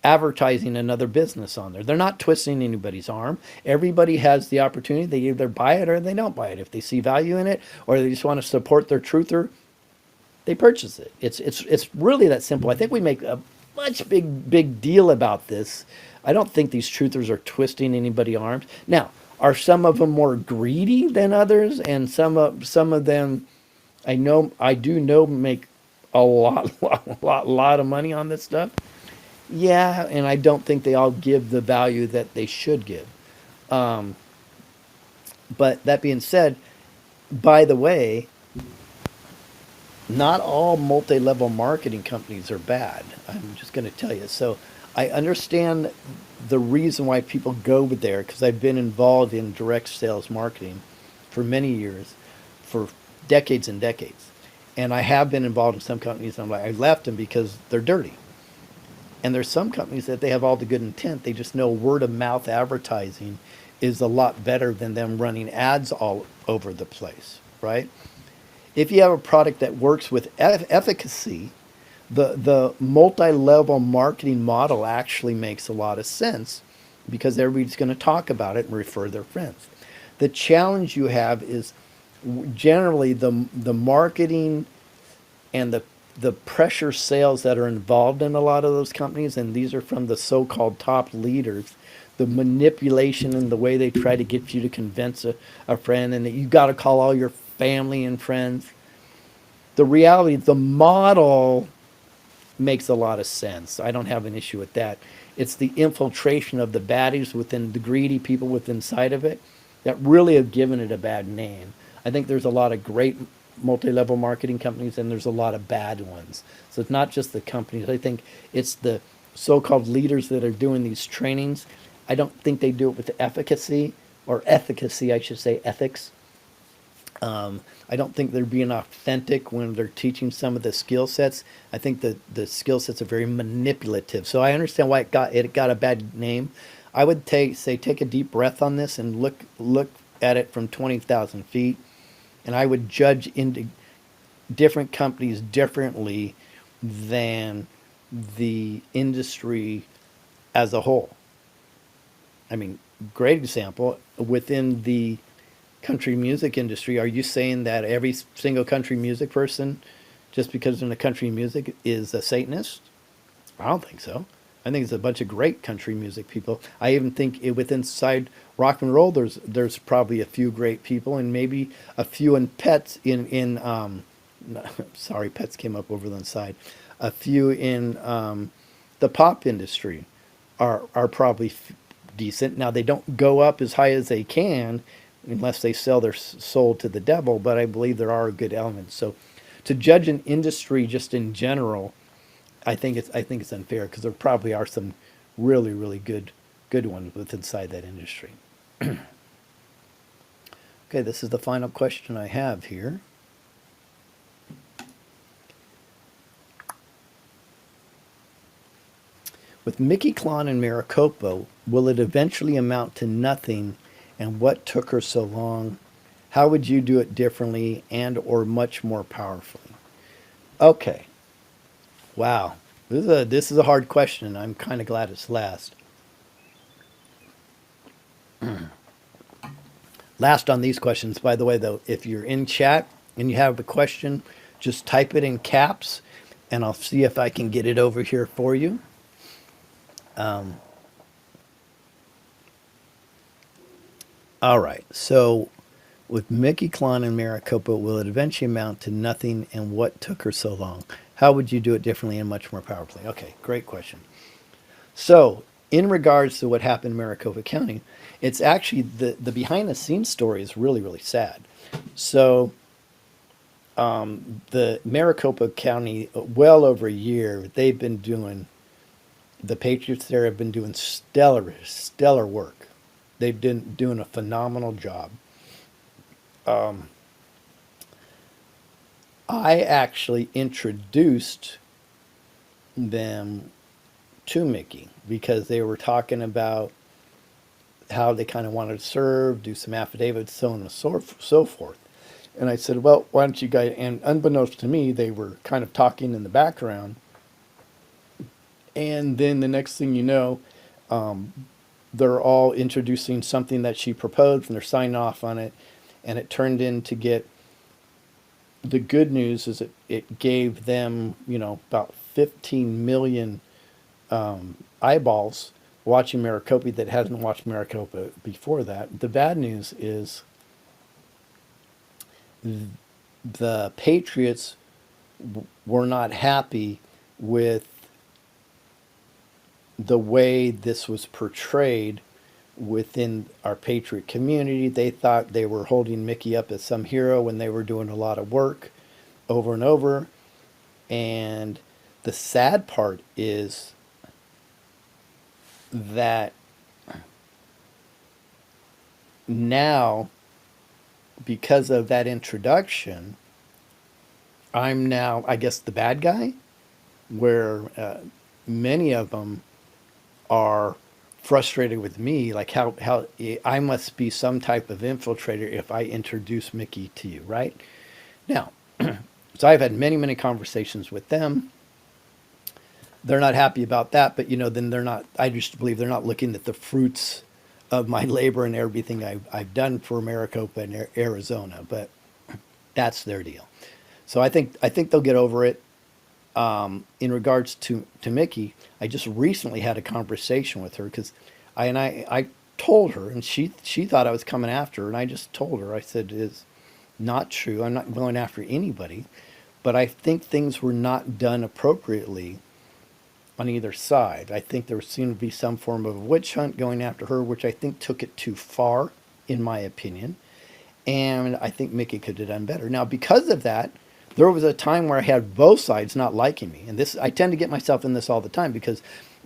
S1: advertising another business on there. They're not twisting anybody's arm. Everybody has the opportunity. They either buy it or they don't buy it. If they see value in it or they just want to support their truther, they purchase it. It's really that simple. I think we make a much big deal about this. I don't think these truthers are twisting anybody's arms. Now, are some of them more greedy than others? And some of them, I do know make a lot of money on this stuff. Yeah, and I don't think they all give the value that they should give. But that being said, by the way, not all multi-level marketing companies are bad. I'm just going to tell you. So I understand the reason why people go there, because I've been involved in direct sales marketing for many years, for decades and decades. And I have been involved in some companies, and I left them because they're dirty. And there's some companies that they have all the good intent. They just know word of mouth advertising is a lot better than them running ads all over the place, right? If you have a product that works with efficacy, the multi-level marketing model actually makes a lot of sense because everybody's going to talk about it and refer their friends. The challenge you have is generally the marketing and the pressure sales that are involved in a lot of those companies, and these are from the so-called top leaders, the manipulation and the way they try to get you to convince a friend, and that you got to call all your family and friends. The reality, the model makes a lot of sense. I don't have an issue with that. It's the infiltration of the baddies within the greedy people within inside of it that really have given it a bad name. I think there's a lot of great multi-level marketing companies and there's a lot of bad ones. So it's not just the companies. I think it's the so-called leaders that are doing these trainings. I don't think they do it with efficacy or efficacy, I should say, ethics. I don't think they're being authentic when they're teaching some of the skill sets. I think that the skill sets are very manipulative. So I understand why it got a bad name. I would take a deep breath on this and look at it from 20,000 feet, and I would judge into different companies differently than the industry as a whole. I mean, great example within the country music industry. Are you saying that every single country music person, just because they're in the country music, is a Satanist? I don't think so. I think it's a bunch of great country music people. I even think within inside rock and roll, there's probably a few great people, and maybe a few in pets sorry, pets came up over the side. A few in the pop industry are probably decent. Now they don't go up as high as they can unless they sell their soul to the devil, but I believe there are good elements. So to judge an industry just in general, I think it's unfair because there probably are some really good ones with inside that industry. Okay, this is the final question I have here. With Mickey Klon and Maricopa, will it eventually amount to nothing? And what took her so long? How would you do it differently and or much more powerfully? Okay. Wow. This is a hard question. I'm kind of glad it's last. Last on these questions, by the way, though, if you're in chat and you have a question, just type it in caps and I'll see if I can get it over here for you. All right. So with Mickey Klon and Maricopa, will it eventually amount to nothing and what took her so long? How would you do it differently and much more powerfully? Okay, great question. So, in regards to what happened in Maricopa County, it's actually the behind the scenes story is really sad. So, the Maricopa County, well over a year, they've been doing, the Patriots there have been doing stellar work. They've been doing a phenomenal job. I actually introduced them to Mickey because they were talking about how they kind of wanted to serve, do some affidavits, so on and so forth. And I said, well, why don't you guys, and unbeknownst to me, they were kind of talking in the background. And then the next thing you know, they're all introducing something that she proposed and they're signing off on it. And it turned in to get, the good news is it gave them, about 15 million eyeballs watching Maricopa that hadn't watched Maricopa before that. The bad news is the Patriots were not happy with the way this was portrayed within our Patriot community. They thought they were holding Mickey up as some hero when they were doing a lot of work over and over. And the sad part is that now, because of that introduction, I'm now, I guess, the bad guy, where many of them are frustrated with me, like how I must be some type of infiltrator if I introduce Mickey to you, right? Now, so I've had many conversations with them. They're not happy about that, but then they're not, I just believe they're not looking at the fruits of my labor and everything I've done for Maricopa and Arizona, but that's their deal. So I think they'll get over it. In regards to Mickey, I just recently had a conversation with her because I told her, and she thought I was coming after her, and I just told her, I said, it's not true. I'm not going after anybody, but I think things were not done appropriately on either side. I think there seemed to be some form of a witch hunt going after her, which I think took it too far. in my opinion. And I think Mickey could have done better. Now, because of that, there was a time where I had both sides not liking me. And this, I tend to get myself in this all the time because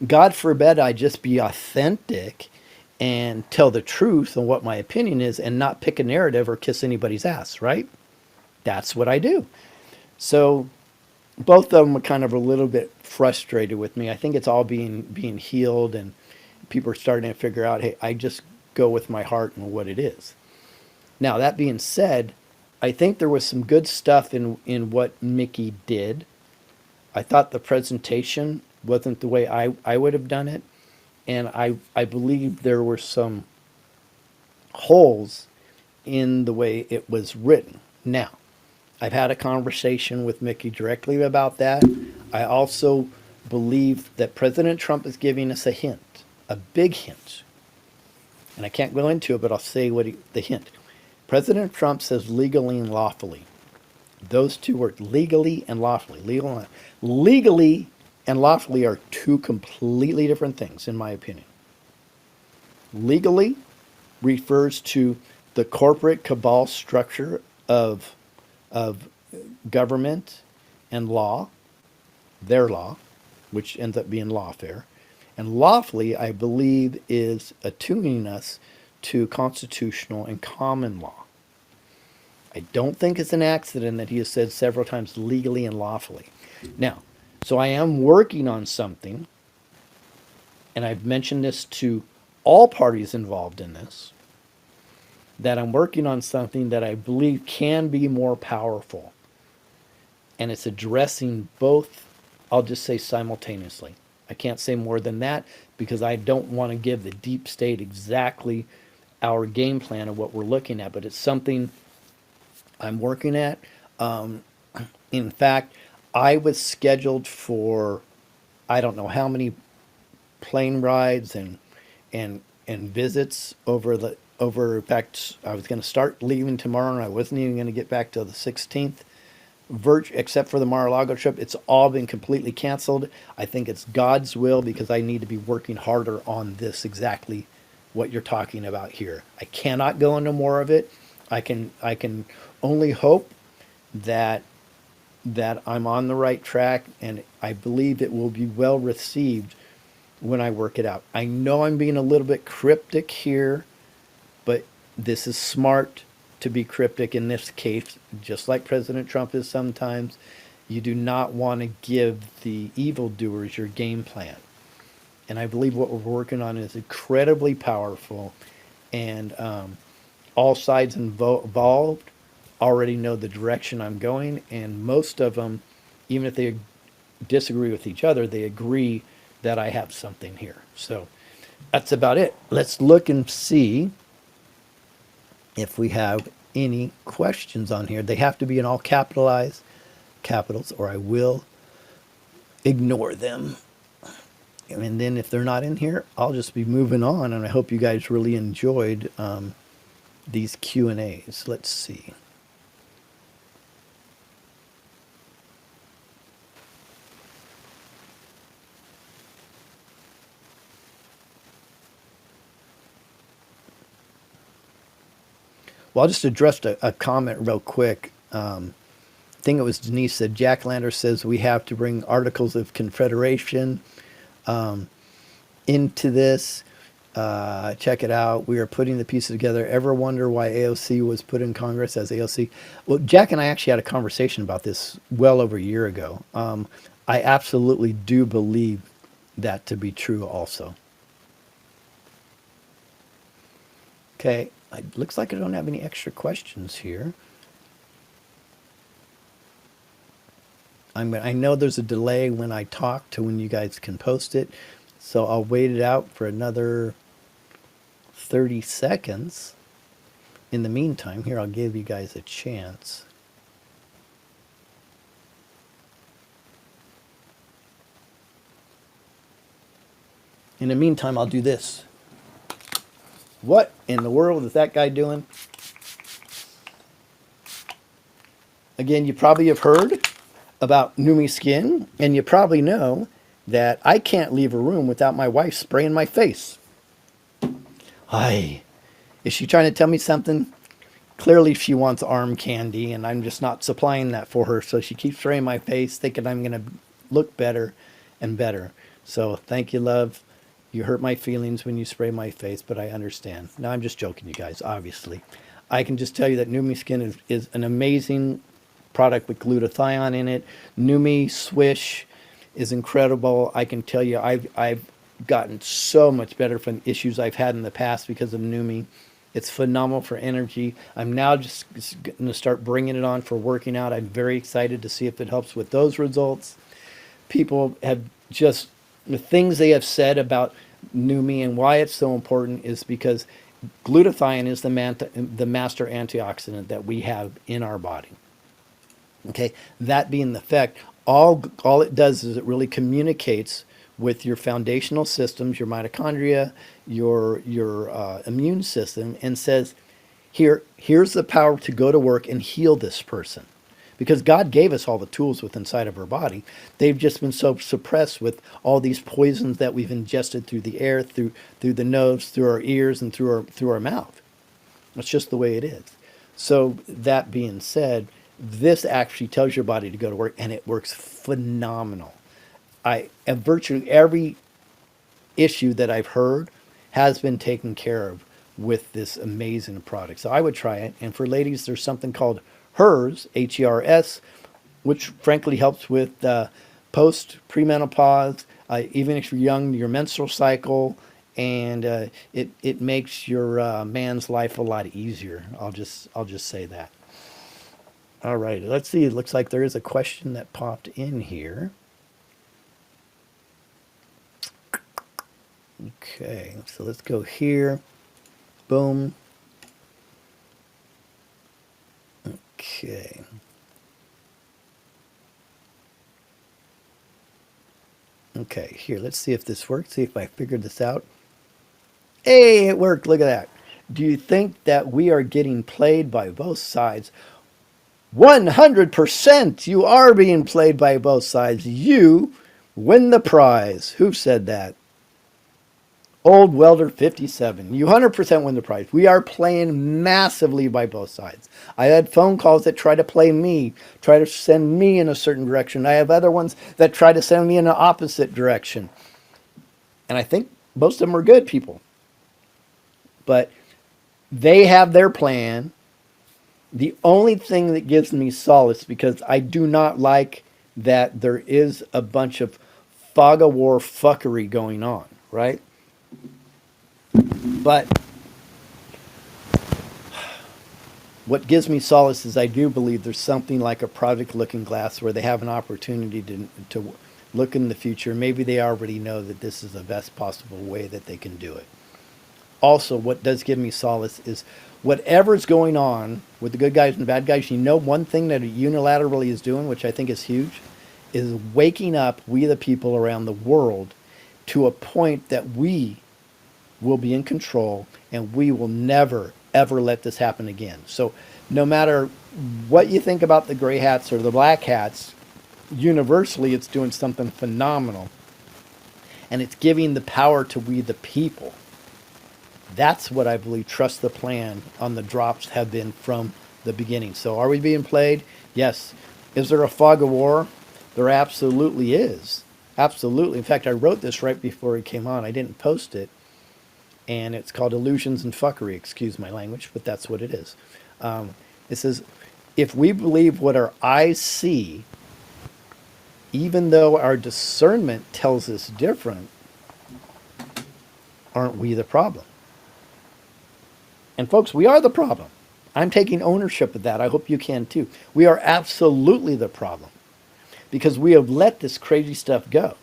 S1: God forbid I just be authentic and tell the truth on what my opinion is and not pick a narrative or kiss anybody's ass, right? That's what I do. So both of them were kind of a little bit frustrated with me. I think it's all being healed, and people are starting to figure out, hey, I just go with my heart and what it is. Now, that being said, I think there was some good stuff in what Mickey did. I thought the presentation wasn't the way I would have done it. And I believe there were some holes in the way it was written. Now, I've had a conversation with Mickey directly about that. I also believe that President Trump is giving us a hint, a big hint. And I can't go into it, but I'll say the hint. President Trump says legally and lawfully. Those two words, legally and lawfully. Legally and lawfully are two completely different things, in my opinion. Legally refers to the corporate cabal structure of government and law, their law, which ends up being lawfare. And lawfully, I believe, is attuning us to constitutional and common law. I don't think it's an accident that he has said several times legally and lawfully. Now, so I am working on something, and I've mentioned this to all parties involved in this, that I'm working on something that I believe can be more powerful. And it's addressing both, I'll just say simultaneously. I can't say more than that because I don't want to give the deep state exactly our game plan of what we're looking at, but it's something I'm working at. In fact, I was scheduled for I don't know how many plane rides and visits over. In fact, I was going to start leaving tomorrow, and I wasn't even going to get back till the 16th. Except for the Mar-a-Lago trip, it's all been completely canceled. I think it's God's will because I need to be working harder on this exactly what you're talking about here. I cannot go into more of it. I can only hope that I'm on the right track, and I believe it will be well received when I work it out. I know I'm being a little bit cryptic here, but this is smart to be cryptic in this case, just like President Trump is sometimes. You do not want to give the evildoers your game plan. And I believe what we're working on is incredibly powerful, and all sides involved already know the direction I'm going, and most of them, even if they disagree with each other, they agree that I have something here. So that's about it. Let's look and see if we have any questions on here. They have to be in all capitals, or I will ignore them. And then if they're not in here, I'll just be moving on. And I hope you guys really enjoyed these Q&As. Let's see. Well, I'll just address a comment real quick. I think it was Denise said, Jack Lander says we have to bring Articles of Confederation into this. Check it out. We are putting the pieces together. Ever wonder why AOC was put in Congress as AOC? Well, Jack and I actually had a conversation about this well over a year ago. I absolutely do believe that to be true also. Okay, it looks like I don't have any extra questions here. I know there's a delay when I talk to when you guys can post it, so I'll wait it out for another 30 seconds. In the meantime, here, I'll give you guys a chance. In the meantime, I'll do this. What in the world is that guy doing? Again, you probably have heard about Neumi skin, and you probably know that I can't leave a room without my wife spraying my face. Aye. Is she trying to tell me something? Clearly, she wants arm candy, and I'm just not supplying that for her. So she keeps spraying my face, thinking I'm going to look better and better. So thank you, love. You hurt my feelings when you spray my face, but I understand. No, I'm just joking, you guys, obviously. I can just tell you that Neumi Skin is an amazing product with glutathione in it. Neumi Swish is incredible. I can tell you I've gotten so much better from issues I've had in the past because of Neumi. It's phenomenal for energy. I'm now just going to start bringing it on for working out. I'm very excited to see if it helps with those results. People have just, the things they have said about Neumi and why it's so important is because glutathione is the master antioxidant that we have in our body. Okay, that being the fact, all it does is it really communicates with your foundational systems, your mitochondria, your immune system, and says, here's the power to go to work and heal this person. Because God gave us all the tools within inside of our body. They've just been so suppressed with all these poisons that we've ingested through the air, through the nose, through our ears, and through our mouth. That's just the way it is. So that being said, this actually tells your body to go to work, and it works phenomenal. Virtually every issue that I've heard has been taken care of with this amazing product. So I would try it. And for ladies, there's something called Hers, Hers, which frankly helps with post premenopause, even if you're young, your menstrual cycle, and it makes your man's life a lot easier. I'll just say that. All right, let's see. It looks like there is a question that popped in here. Okay, so let's go here. Boom. Okay. Okay, here, let's see if this works. See if I figured this out. Hey, it worked. Look at that. Do you think that we are getting played by both sides? 100% you are being played by both sides. You win the prize. Who said that? Old Welder 57. You 100% win the prize. We are playing massively by both sides. I had phone calls that try to play me, try to send me in a certain direction. I have other ones that try to send me in an opposite direction. And I think most of them are good people. But they have their plan. The only thing that gives me solace, because I do not like that there is a bunch of fog of war fuckery going on, right? But what gives me solace is I do believe there's something like a Project Looking Glass where they have an opportunity to look in the future. Maybe they already know that this is the best possible way that they can do it. Also, what does give me solace is whatever's going on with the good guys and the bad guys, you know, one thing that it unilaterally is doing, which I think is huge, is waking up we the people around the world to a point that we will be in control and we will never, ever let this happen again. So no matter what you think about the gray hats or the black hats, universally it's doing something phenomenal. And it's giving the power to we the people. That's what I believe Trust the Plan on the drops have been from the beginning. So are we being played? Yes. Is there a fog of war? There absolutely is. Absolutely. In fact, I wrote this right before it came on. I didn't post it. And it's called Illusions and Fuckery. Excuse my language, but that's what it is. It says, if we believe what our eyes see, even though our discernment tells us different, aren't we the problem? And folks, we are the problem. I'm taking ownership of that. I hope you can too. We are absolutely the problem because we have let this crazy stuff go.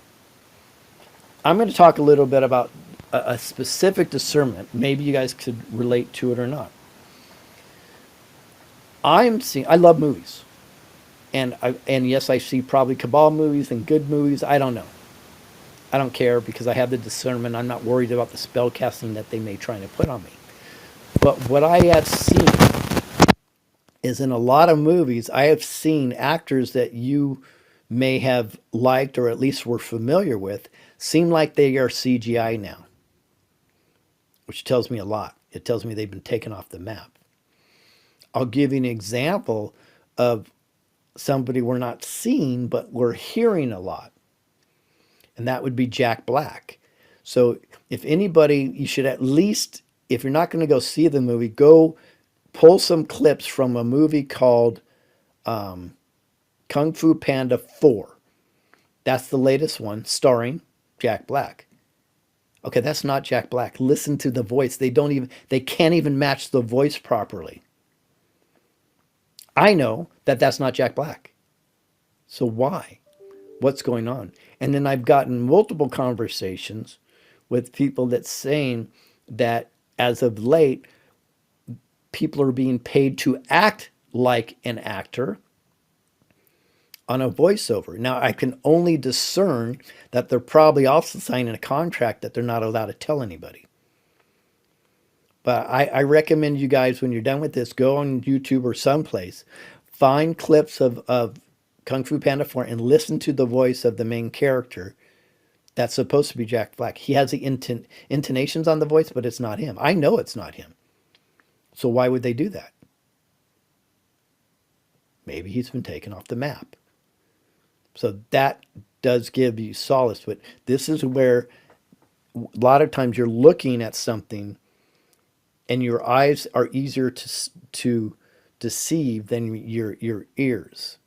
S1: I'm going to talk a little bit about a specific discernment. Maybe you guys could relate to it or not. I love movies. And yes, I see probably cabal movies and good movies. I don't know. I don't care because I have the discernment. I'm not worried about the spell casting that they may try to put on me. But what I have seen is in a lot of movies, I have seen actors that you may have liked or at least were familiar with seem like they are CGI now, which tells me a lot. It tells me they've been taken off the map. I'll give you an example of somebody we're not seeing, but we're hearing a lot. And that would be Jack Black. So if anybody, you should at least, if you're not going to go see the movie, go pull some clips from a movie called Kung Fu Panda 4. That's the latest one, starring Jack Black. Okay, that's not Jack Black. Listen to the voice. They can't even match the voice properly. I know that that's not Jack Black. So why? What's going on? And then I've gotten multiple conversations with people that's saying that as of late, people are being paid to act like an actor on a voiceover. Now, I can only discern that they're probably also signing a contract that they're not allowed to tell anybody. But I recommend you guys, when you're done with this, go on YouTube or someplace, find clips of Kung Fu Panda 4 and listen to the voice of the main character. That's supposed to be Jack Black. He has the intonations on the voice, but it's not him. I know it's not him. So why would they do that? Maybe he's been taken off the map. So that does give you solace. But this is where a lot of times you're looking at something and your eyes are easier to deceive than your ears,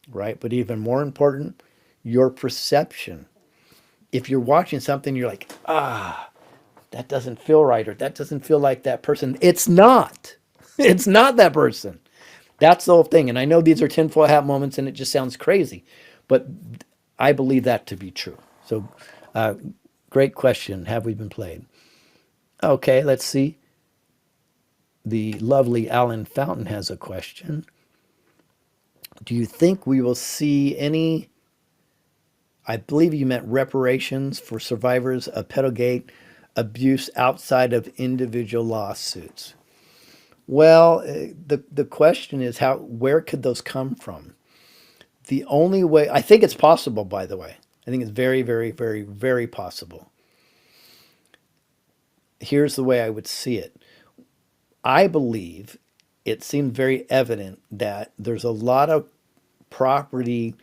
S1: right? But even more important, your perception. If you're watching something, you're like, that doesn't feel right, or that doesn't feel like that person. It's not. It's not that person. That's the whole thing. And I know these are tinfoil hat moments and it just sounds crazy, but I believe that to be true. So, great question. Have we been played? Okay, let's see. The lovely Alan Fountain has a question. Do you think we will see any, I believe you meant reparations for survivors of pedogate abuse outside of individual lawsuits? Well, the question is where could those come from? The only way, I think it's possible, by the way. I think it's very, very, very, very possible. Here's the way I would see it. I believe it seemed very evident that there's a lot of property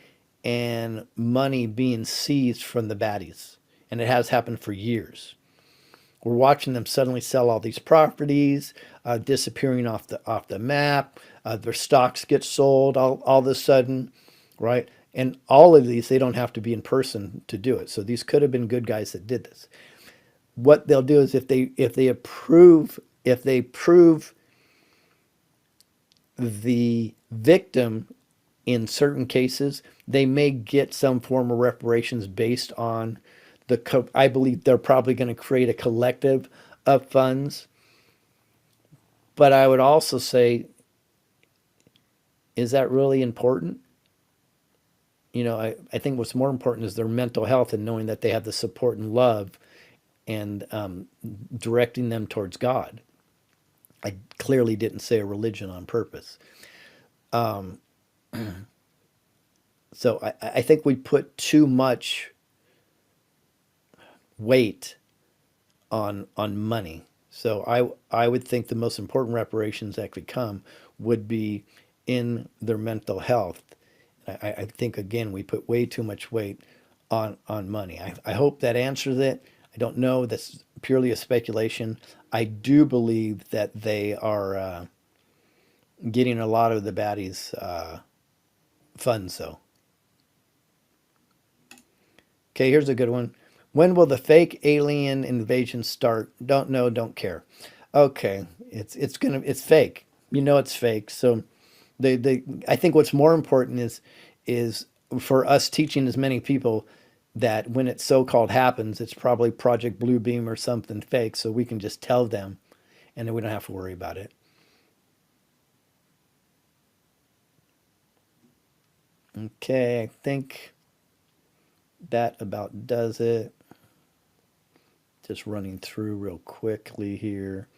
S1: and money being seized from the baddies. And it has happened for years. We're watching them suddenly sell all these properties, disappearing off the map. Their stocks get sold all of a sudden, right? And all of these, they don't have to be in person to do it. So these could have been good guys that did this. What they'll do is if they prove the victim in certain cases, they may get some form of reparations based on I believe they're probably going to create a collective of funds. But I would also say, is that really important? I think what's more important is their mental health and knowing that they have the support and love and directing them towards God. I clearly didn't say a religion on purpose. So I think we put too much weight on money. So I would think the most important reparations that could come would be in their mental health. I think again we put way too much weight on money. I hope that answers it. I don't know. That's purely a speculation. I do believe that they are getting a lot of the baddies' funds, though. Okay, here's a good one. When will the fake alien invasion start? Don't know, don't care. Okay, it's fake. It's fake. So I think what's more important is for us teaching as many people that when it so-called happens, it's probably Project Bluebeam or something fake, so we can just tell them and then we don't have to worry about it. Okay, I think that about does it. Just running through real quickly here.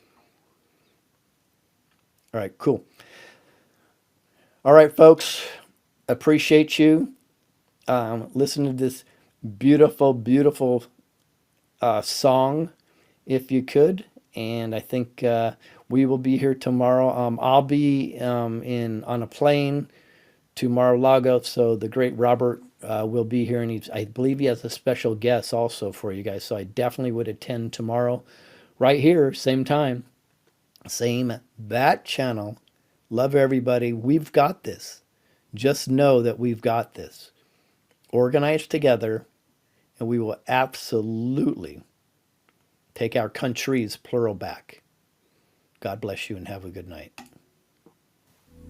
S1: All right, cool. All right, folks, appreciate you. Listen to this beautiful, beautiful song, if you could. And I think we will be here tomorrow. I'll be in on a plane to Mar-a-Lago, so the great Robert will be here, and I believe he has a special guest also for you guys. So I definitely would attend tomorrow, right here, same time, same bat channel. Love everybody. We've got this. Just know that we've got this. Organize together, and we will absolutely take our countries plural back. God bless you and have a good night.